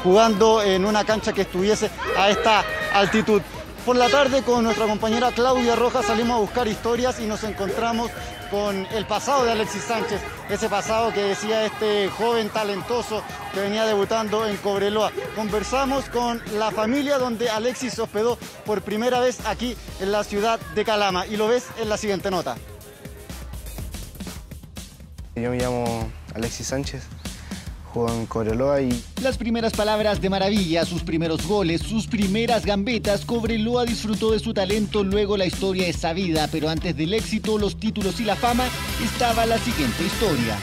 jugando en una cancha que estuviese a esta altitud. Por la tarde con nuestra compañera Claudia Rojas salimos a buscar historias y nos encontramos con el pasado de Alexis Sánchez, ese pasado que decía este joven talentoso que venía debutando en Cobreloa. Conversamos con la familia donde Alexis se hospedó por primera vez aquí en la ciudad de Calama y lo ves en la siguiente nota. Yo me llamo Alexis Sánchez. En Cobreloa y... Las primeras palabras de maravilla, sus primeros goles, sus primeras gambetas. Cobreloa disfrutó de su talento, luego la historia es sabida, pero antes del éxito, los títulos y la fama, estaba la siguiente historia.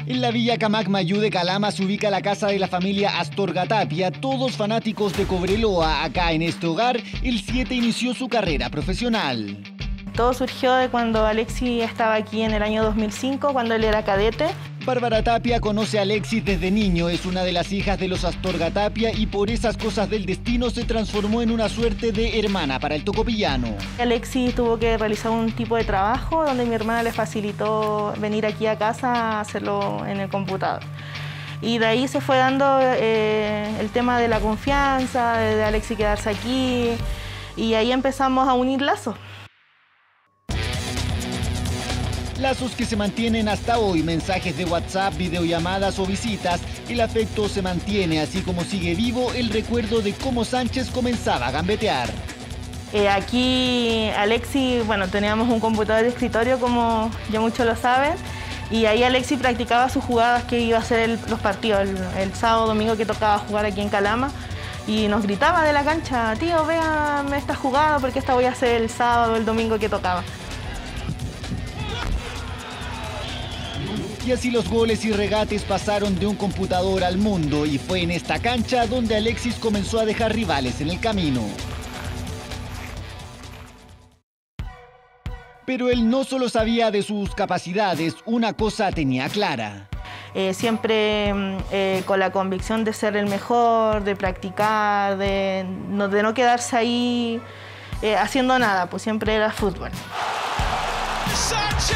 En la Villa Camacmayú de Calama se ubica la casa de la familia Astorga Tapia, todos fanáticos de Cobreloa. Acá en este hogar, el 7 inició su carrera profesional. Todo surgió de cuando Alexis estaba aquí en el año 2005, cuando él era cadete. Bárbara Tapia conoce a Alexis desde niño, es una de las hijas de los Astorga Tapia y por esas cosas del destino se transformó en una suerte de hermana para el tocopillano. Alexis tuvo que realizar un tipo de trabajo donde mi hermana le facilitó venir aquí a casa a hacerlo en el computador. Y de ahí se fue dando el tema de la confianza, de Alexis quedarse aquí y ahí empezamos a unir lazos. Lazos que se mantienen hasta hoy, mensajes de WhatsApp, videollamadas o visitas. El afecto se mantiene, así como sigue vivo el recuerdo de cómo Sánchez comenzaba a gambetear. Aquí Alexis, bueno, teníamos un computador de escritorio, como ya muchos lo saben, y ahí Alexis practicaba sus jugadas que iba a hacer los partidos, el sábado, domingo que tocaba jugar aquí en Calama. Y nos gritaba de la cancha, tío, véame esta jugada porque esta voy a hacer el sábado, el domingo que tocaba. Y así los goles y regates pasaron de un computador al mundo y fue en esta cancha donde Alexis comenzó a dejar rivales en el camino. Pero él no solo sabía de sus capacidades, una cosa tenía clara. Siempre con la convicción de ser el mejor, de practicar, de no quedarse ahí haciendo nada, pues siempre era fútbol. ¡Sánchez!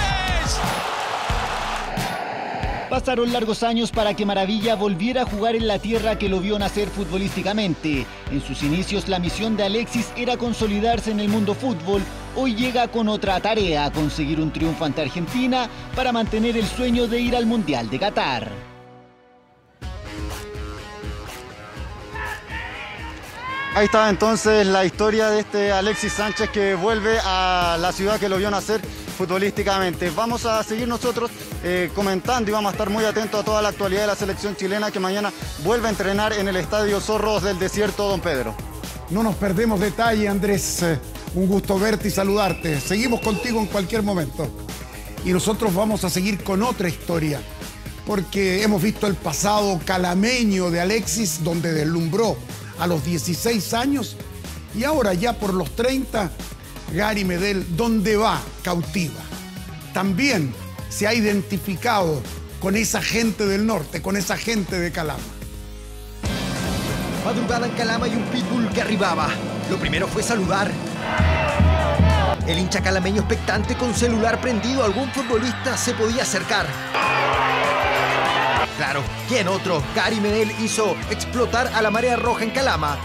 Pasaron largos años para que Maravilla volviera a jugar en la tierra que lo vio nacer futbolísticamente. En sus inicios la misión de Alexis era consolidarse en el mundo fútbol. Hoy llega con otra tarea, conseguir un triunfo ante Argentina para mantener el sueño de ir al Mundial de Qatar. Ahí está entonces la historia de este Alexis Sánchez que vuelve a la ciudad que lo vio nacer futbolísticamente. Vamos a seguir nosotros comentando y vamos a estar muy atentos a toda la actualidad de la selección chilena que mañana vuelve a entrenar en el Estadio Zorros del Desierto, don Pedro. No nos perdemos detalle, Andrés. Un gusto verte y saludarte. Seguimos contigo en cualquier momento. Y nosotros vamos a seguir con otra historia, porque hemos visto el pasado calameño de Alexis, donde deslumbró a los 16 años, y ahora ya por los 30, Gary Medel, donde va, cautiva. También se ha identificado con esa gente del norte, con esa gente de Calama. Madrugada en Calama y un pitbull que arribaba. Lo primero fue saludar. El hincha calameño expectante con celular prendido a algún futbolista se podía acercar. Claro, ¿quién otro? Gary Medel hizo explotar a la marea roja en Calama.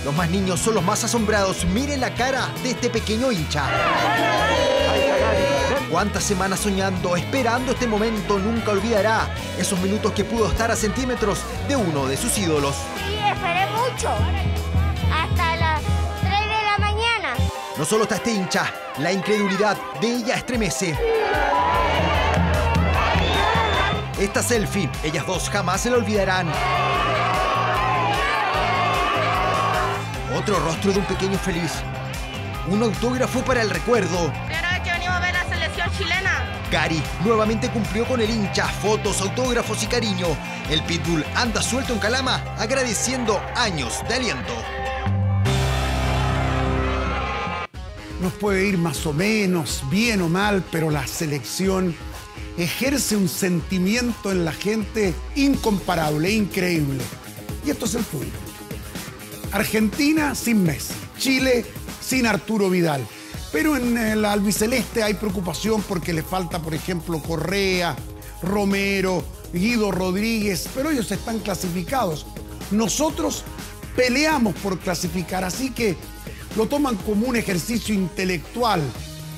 Los más niños son los más asombrados. Miren la cara de este pequeño hincha. ¿Cuántas semanas soñando, esperando este momento? Nunca olvidará esos minutos que pudo estar a centímetros de uno de sus ídolos. Sí, esperé mucho. Hasta las 3 de la mañana. No solo está este hincha, la incredulidad de ella estremece. Esta selfie, ellas dos jamás se la olvidarán. Otro rostro de un pequeño feliz. Un autógrafo para el recuerdo. Primera vez que venimos a ver la selección chilena. Gary nuevamente cumplió con el hincha, fotos, autógrafos y cariño. El pitbull anda suelto en Calama, agradeciendo años de aliento. Nos puede ir más o menos, bien o mal, pero la selección ejerce un sentimiento en la gente incomparable, increíble. Y esto es el fútbol. Argentina sin Messi, Chile sin Arturo Vidal. Pero en el albiceleste hay preocupación porque le falta, por ejemplo, Correa, Romero, Guido Rodríguez, pero ellos están clasificados. Nosotros peleamos por clasificar, así que lo toman como un ejercicio intelectual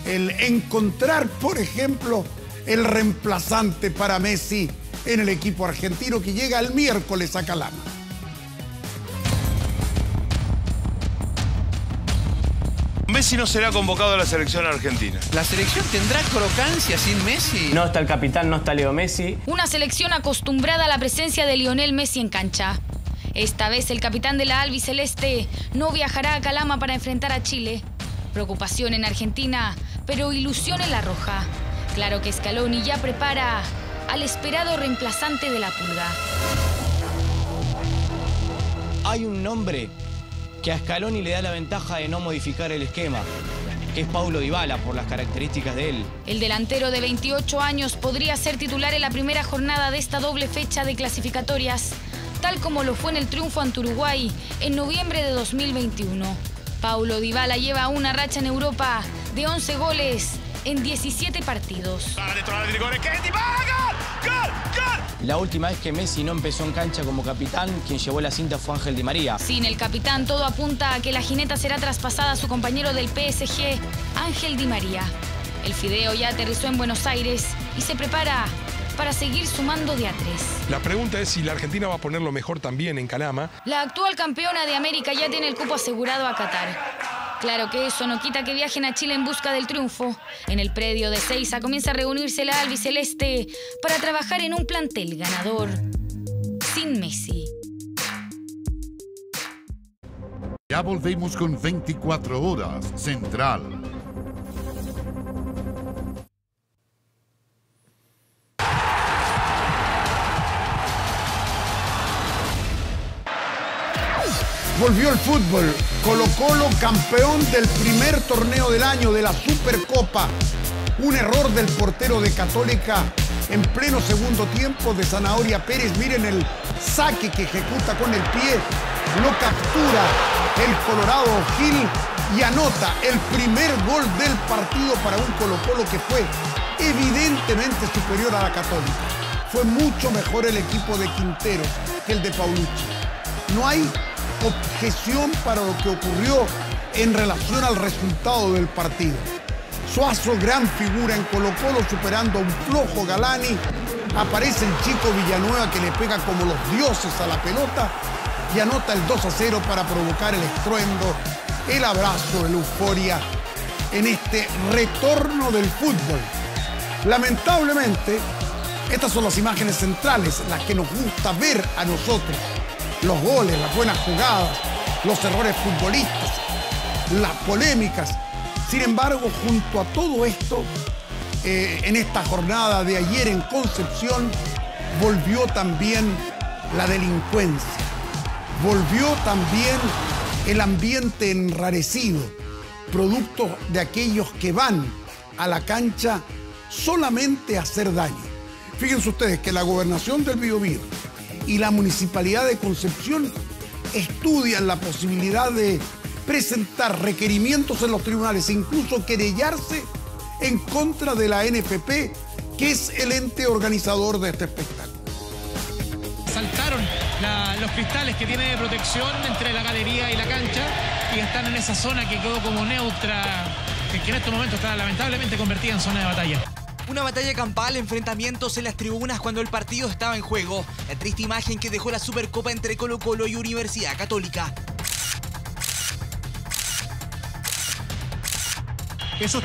el encontrar, por ejemplo, el reemplazante para Messi en el equipo argentino que llega el miércoles a Calama. Messi no será convocado a la selección argentina. ¿La selección tendrá crocancia sin Messi? No está el capitán, no está Leo Messi. Una selección acostumbrada a la presencia de Lionel Messi en cancha. Esta vez el capitán de la albiceleste no viajará a Calama para enfrentar a Chile. Preocupación en Argentina, pero ilusión en la roja. Claro que Scaloni ya prepara al esperado reemplazante de la Pulga. Hay un nombre que a Scaloni le da la ventaja de no modificar el esquema, que es Paulo Dybala, por las características de él. El delantero de 28 años podría ser titular en la primera jornada de esta doble fecha de clasificatorias, tal como lo fue en el triunfo ante Uruguay en noviembre de 2021. Paulo Dybala lleva una racha en Europa de 11 goles en 17 partidos. La última vez que Messi no empezó en cancha como capitán, quien llevó la cinta fue Ángel Di María. Sin el capitán, todo apunta a que la jineta será traspasada a su compañero del PSG, Ángel Di María. El Fideo ya aterrizó en Buenos Aires y se prepara para seguir sumando de a 3. La pregunta es si la Argentina va a poner lo mejor también en Calama. La actual campeona de América ya tiene el cupo asegurado a Qatar. Claro que eso no quita que viajen a Chile en busca del triunfo. En el predio de Seiza comienza a reunirse la albiceleste para trabajar en un plantel ganador sin Messi. Ya volvemos con 24 horas Central. Volvió el fútbol. Colo-Colo campeón del primer torneo del año de la Supercopa. Un error del portero de Católica en pleno segundo tiempo de Zanahoria Pérez. Miren el saque que ejecuta con el pie. Lo captura el Colorado Gil y anota el primer gol del partido para un Colo-Colo que fue evidentemente superior a la Católica. Fue mucho mejor el equipo de Quinteros que el de Paulucci. No hay objeción para lo que ocurrió en relación al resultado del partido. Suazo, gran figura en Colo-Colo, superando a un flojo Galani. Aparece el chico Villanueva que le pega como los dioses a la pelota y anota el 2-0 para provocar el estruendo, el abrazo, la euforia en este retorno del fútbol. Lamentablemente, estas son las imágenes centrales, las que nos gusta ver a nosotros. Los goles, las buenas jugadas, los errores futbolísticos, las polémicas. Sin embargo, junto a todo esto, en esta jornada de ayer en Concepción, volvió también la delincuencia, volvió también el ambiente enrarecido, producto de aquellos que van a la cancha solamente a hacer daño. Fíjense ustedes que la Gobernación del Biobío y la Municipalidad de Concepción estudian la posibilidad de presentar requerimientos en los tribunales, incluso querellarse en contra de la NFP, que es el ente organizador de este espectáculo. Saltaron los cristales que tiene de protección entre la galería y la cancha y están en esa zona que quedó como neutra, que en estos momentos está lamentablemente convertida en zona de batalla. Una batalla campal, enfrentamientos en las tribunas cuando el partido estaba en juego. La triste imagen que dejó la Supercopa entre Colo-Colo y Universidad Católica. Esos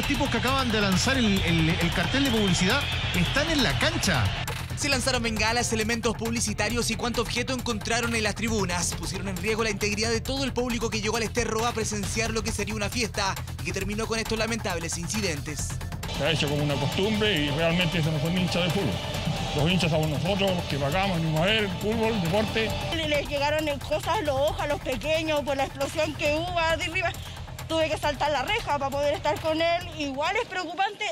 tipos que acaban de lanzar el cartel de publicidad están en la cancha. Se lanzaron bengalas, elementos publicitarios y cuánto objeto encontraron en las tribunas. Pusieron en riesgo la integridad de todo el público que llegó al Esterro a presenciar lo que sería una fiesta y que terminó con estos lamentables incidentes. Se ha hecho como una costumbre y realmente eso no son hinchas de fútbol. Los hinchas somos nosotros, los que pagamos, venimos a ver fútbol, deporte. Les llegaron en cosas a los ojos, a los pequeños, por la explosión que hubo de arriba. Tuve que saltar la reja para poder estar con él. Igual es preocupante.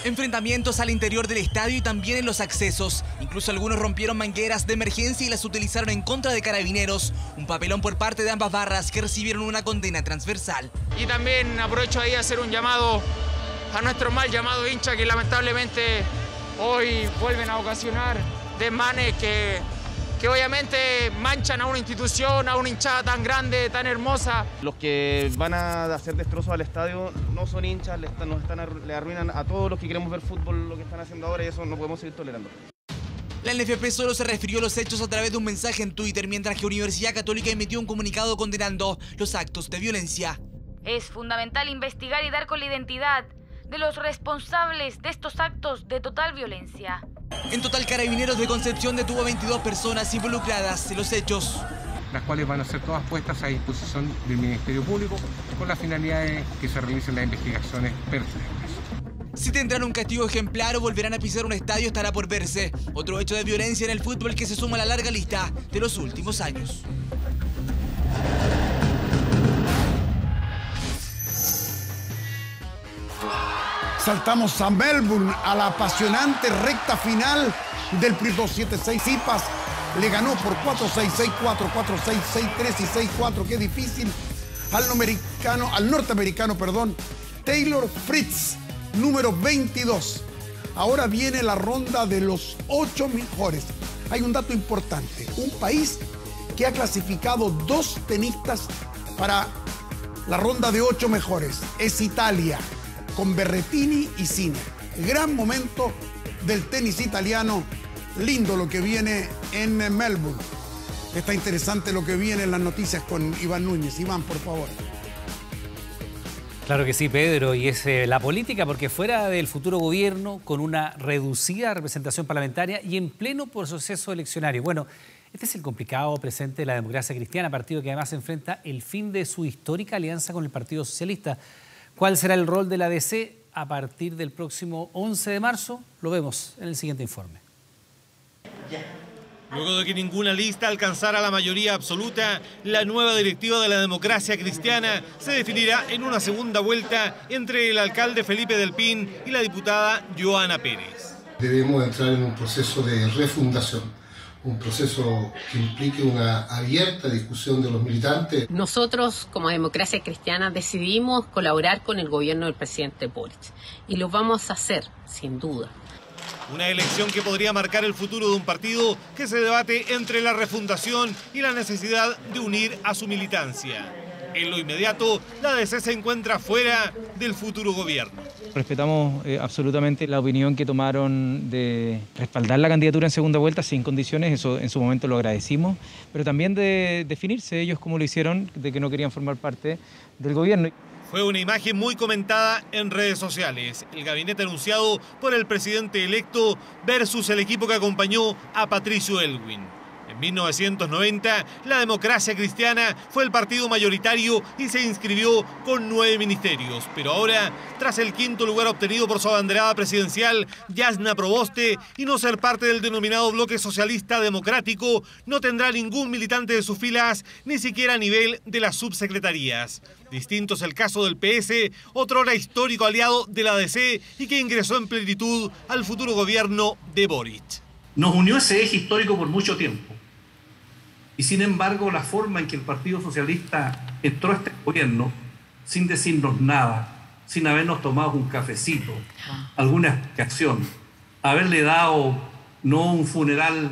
Enfrentamientos al interior del estadio y también en los accesos. Incluso algunos rompieron mangueras de emergencia y las utilizaron en contra de carabineros. Un papelón por parte de ambas barras que recibieron una condena transversal. Y también aprovecho ahí a hacer un llamado a nuestro mal llamado hincha que lamentablemente hoy vuelven a ocasionar desmanes que obviamente manchan a una institución, a una hinchada tan grande, tan hermosa. Los que van a hacer destrozos al estadio no son hinchas, le arruinan a todos los que queremos ver fútbol lo que están haciendo ahora y eso no podemos seguir tolerando. La NFP solo se refirió a los hechos a través de un mensaje en Twitter, mientras que Universidad Católica emitió un comunicado condenando los actos de violencia. Es fundamental investigar y dar con la identidad de los responsables de estos actos de total violencia. En total, Carabineros de Concepción detuvo 22 personas involucradas en los hechos. Las cuales van a ser todas puestas a disposición del Ministerio Público con la finalidad de que se realicen las investigaciones pertinentes. Si tendrán un castigo ejemplar o volverán a pisar un estadio estará por verse. Otro hecho de violencia en el fútbol que se suma a la larga lista de los últimos años. Saltamos a Melbourne, a la apasionante recta final del PRI 276. Zipas le ganó por 4-6, 6-4, 4-6, 6-3 y 6-4. Qué difícil al norteamericano, Taylor Fritz, número 22. Ahora viene la ronda de los 8 mejores. Hay un dato importante. Un país que ha clasificado 2 tenistas para la ronda de 8 mejores. Es Italia, con Berrettini y Sinner. Gran momento del tenis italiano. Lindo lo que viene en Melbourne. Está interesante lo que viene en las noticias con Iván Núñez. Iván, por favor. Claro que sí, Pedro, y es la política, porque fuera del futuro gobierno, con una reducida representación parlamentaria y en pleno proceso eleccionario. Bueno, este es el complicado presente de la democracia cristiana, partido que además enfrenta el fin de su histórica alianza con el Partido Socialista. ¿Cuál será el rol de la DC a partir del próximo 11 de marzo? Lo vemos en el siguiente informe. Luego de que ninguna lista alcanzara la mayoría absoluta, la nueva directiva de la democracia cristiana se definirá en una segunda vuelta entre el alcalde Felipe Del Pin y la diputada Joana Pérez. Debemos entrar en un proceso de refundación, un proceso que implique una abierta discusión de los militantes. Nosotros, como democracia cristiana, decidimos colaborar con el gobierno del presidente Boric y lo vamos a hacer, sin duda. Una elección que podría marcar el futuro de un partido que se debate entre la refundación y la necesidad de unir a su militancia. En lo inmediato, la DC se encuentra fuera del futuro gobierno. Respetamos absolutamente la opinión que tomaron de respaldar la candidatura en segunda vuelta sin condiciones, eso en su momento lo agradecimos, pero también de definirse ellos como lo hicieron, de que no querían formar parte del gobierno. Fue una imagen muy comentada en redes sociales. El gabinete anunciado por el presidente electo versus el equipo que acompañó a Patricio Aylwin. En 1990, la Democracia Cristiana fue el partido mayoritario y se inscribió con 9 ministerios. Pero ahora, tras el quinto lugar obtenido por su abanderada presidencial, Jasna Proboste, y no ser parte del denominado bloque socialista democrático, no tendrá ningún militante de sus filas, ni siquiera a nivel de las subsecretarías. Distinto es el caso del PS, otrora histórico aliado de la ADC y que ingresó en plenitud al futuro gobierno de Boric. Nos unió ese eje histórico por mucho tiempo. Y sin embargo, la forma en que el Partido Socialista entró a este gobierno, sin decirnos nada, sin habernos tomado un cafecito, alguna explicación, haberle dado no un funeral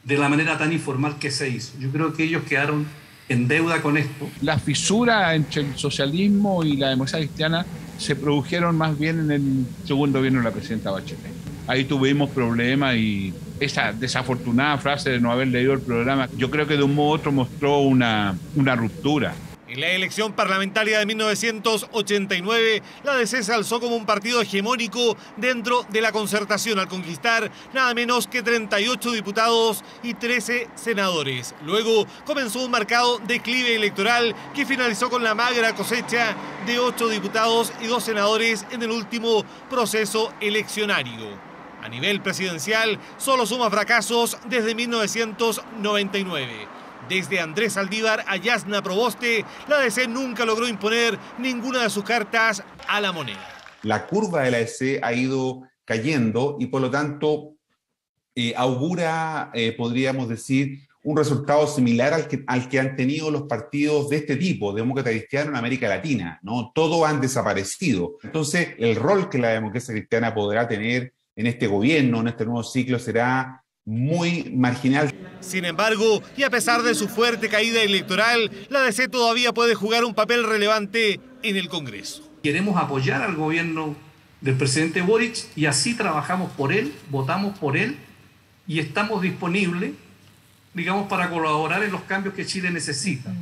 de la manera tan informal que se hizo. Yo creo que ellos quedaron en deuda con esto. Las fisuras entre el socialismo y la democracia cristiana se produjeron más bien en el segundo gobierno de la presidenta Bachelet. Ahí tuvimos problemas y esa desafortunada frase de no haber leído el programa, yo creo que de un modo u otro mostró una ruptura. En la elección parlamentaria de 1989, la ADC se alzó como un partido hegemónico dentro de la concertación al conquistar nada menos que 38 diputados y 13 senadores. Luego comenzó un marcado declive electoral que finalizó con la magra cosecha de 8 diputados y 2 senadores en el último proceso eleccionario. A nivel presidencial, solo suma fracasos desde 1999. Desde Andrés Saldívar a Jasna Proboste, la ADC nunca logró imponer ninguna de sus cartas a la moneda. La curva de la ADC ha ido cayendo y por lo tanto augura, podríamos decir, un resultado similar al que han tenido los partidos de este tipo, demócrata cristiano en América Latina, ¿no? Todos han desaparecido. Entonces, el rol que la democracia cristiana podrá tener en este gobierno, en este nuevo ciclo, será muy marginal. Sin embargo, y a pesar de su fuerte caída electoral, la ADC todavía puede jugar un papel relevante en el Congreso. Queremos apoyar al gobierno del presidente Boric y así trabajamos por él, votamos por él y estamos disponibles, digamos, para colaborar en los cambios que Chile necesita.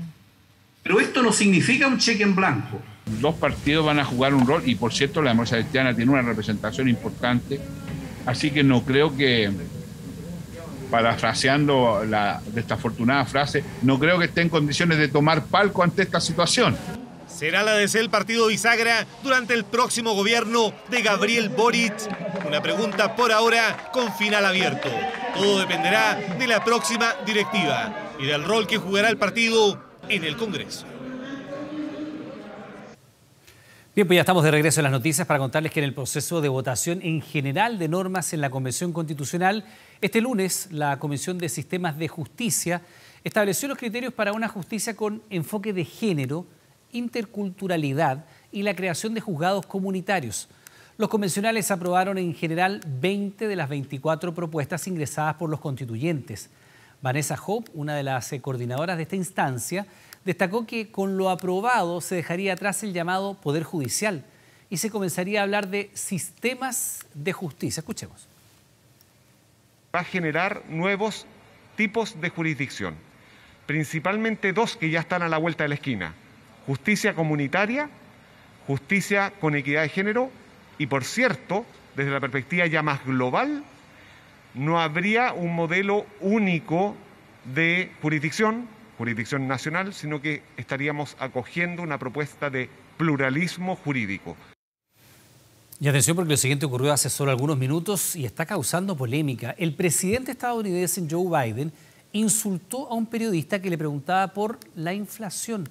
Pero esto no significa un cheque en blanco. Los partidos van a jugar un rol y, por cierto, la democracia cristiana tiene una representación importante, así que no creo que, parafraseando la desafortunada frase, no creo que esté en condiciones de tomar palco ante esta situación. ¿Será la ADC el partido bisagra durante el próximo gobierno de Gabriel Boric? Una pregunta por ahora con final abierto. Todo dependerá de la próxima directiva y del rol que jugará el partido en el Congreso. Bien, pues ya estamos de regreso en las noticias para contarles que en el proceso de votación en general de normas en la Convención Constitucional, este lunes la Comisión de Sistemas de Justicia estableció los criterios para una justicia con enfoque de género, interculturalidad y la creación de juzgados comunitarios. Los convencionales aprobaron en general 20 de las 24 propuestas ingresadas por los constituyentes. Vanessa Hope, una de las coordinadoras de esta instancia, destacó que con lo aprobado se dejaría atrás el llamado Poder Judicial y se comenzaría a hablar de sistemas de justicia. Escuchemos. Va a generar nuevos tipos de jurisdicción, principalmente 2 que ya están a la vuelta de la esquina: justicia comunitaria, justicia con equidad de género y, por cierto, desde la perspectiva ya más global, no habría un modelo único de jurisdicción nacional, sino que estaríamos acogiendo una propuesta de pluralismo jurídico. Y atención, porque lo siguiente ocurrió hace solo algunos minutos y está causando polémica. El presidente estadounidense Joe Biden insultó a un periodista que le preguntaba por la inflación.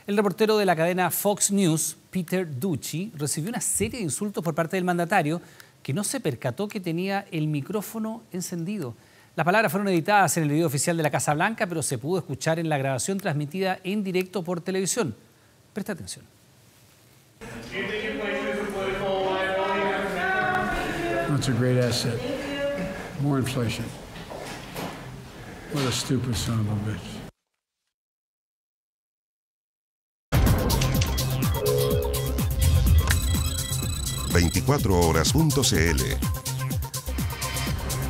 El reportero de la cadena Fox News, Peter Ducey, recibió una serie de insultos por parte del mandatario que no se percató que tenía el micrófono encendido. Las palabras fueron editadas en el video oficial de la Casa Blanca, pero se pudo escuchar en la grabación transmitida en directo por televisión. Presta atención. That's a great asset. More inflation. What a stupid son of a bitch. ...24horas.cl.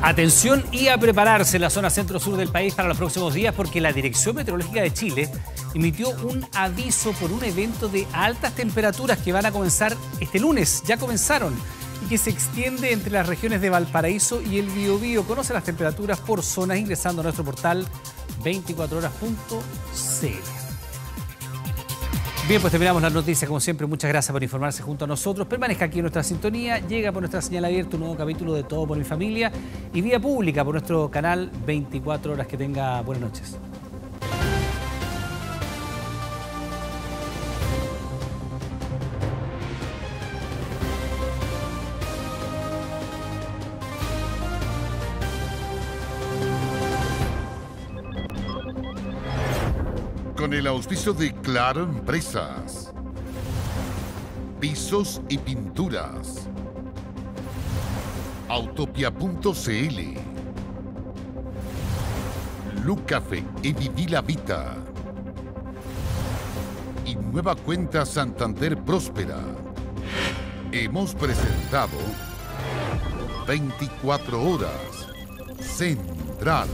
Atención y a prepararse en la zona centro-sur del país para los próximos días porque la Dirección Meteorológica de Chile emitió un aviso por un evento de altas temperaturas que van a comenzar este lunes. Ya comenzaron. Y que se extiende entre las regiones de Valparaíso y el Biobío. Conoce las temperaturas por zonas ingresando a nuestro portal 24horas.cl. Bien, pues terminamos las noticias. Como siempre, muchas gracias por informarse junto a nosotros. Permanezca aquí en nuestra sintonía. Llega por nuestra señal abierta un nuevo capítulo de Todo por mi Familia y vía pública por nuestro canal 24 horas. Que tenga buenas noches. Con el auspicio de Claro Empresas, Pisos y Pinturas, Autopia.cl, Lucafé y Viví la Vita y Nueva Cuenta Santander Próspera. Hemos presentado 24 horas Central.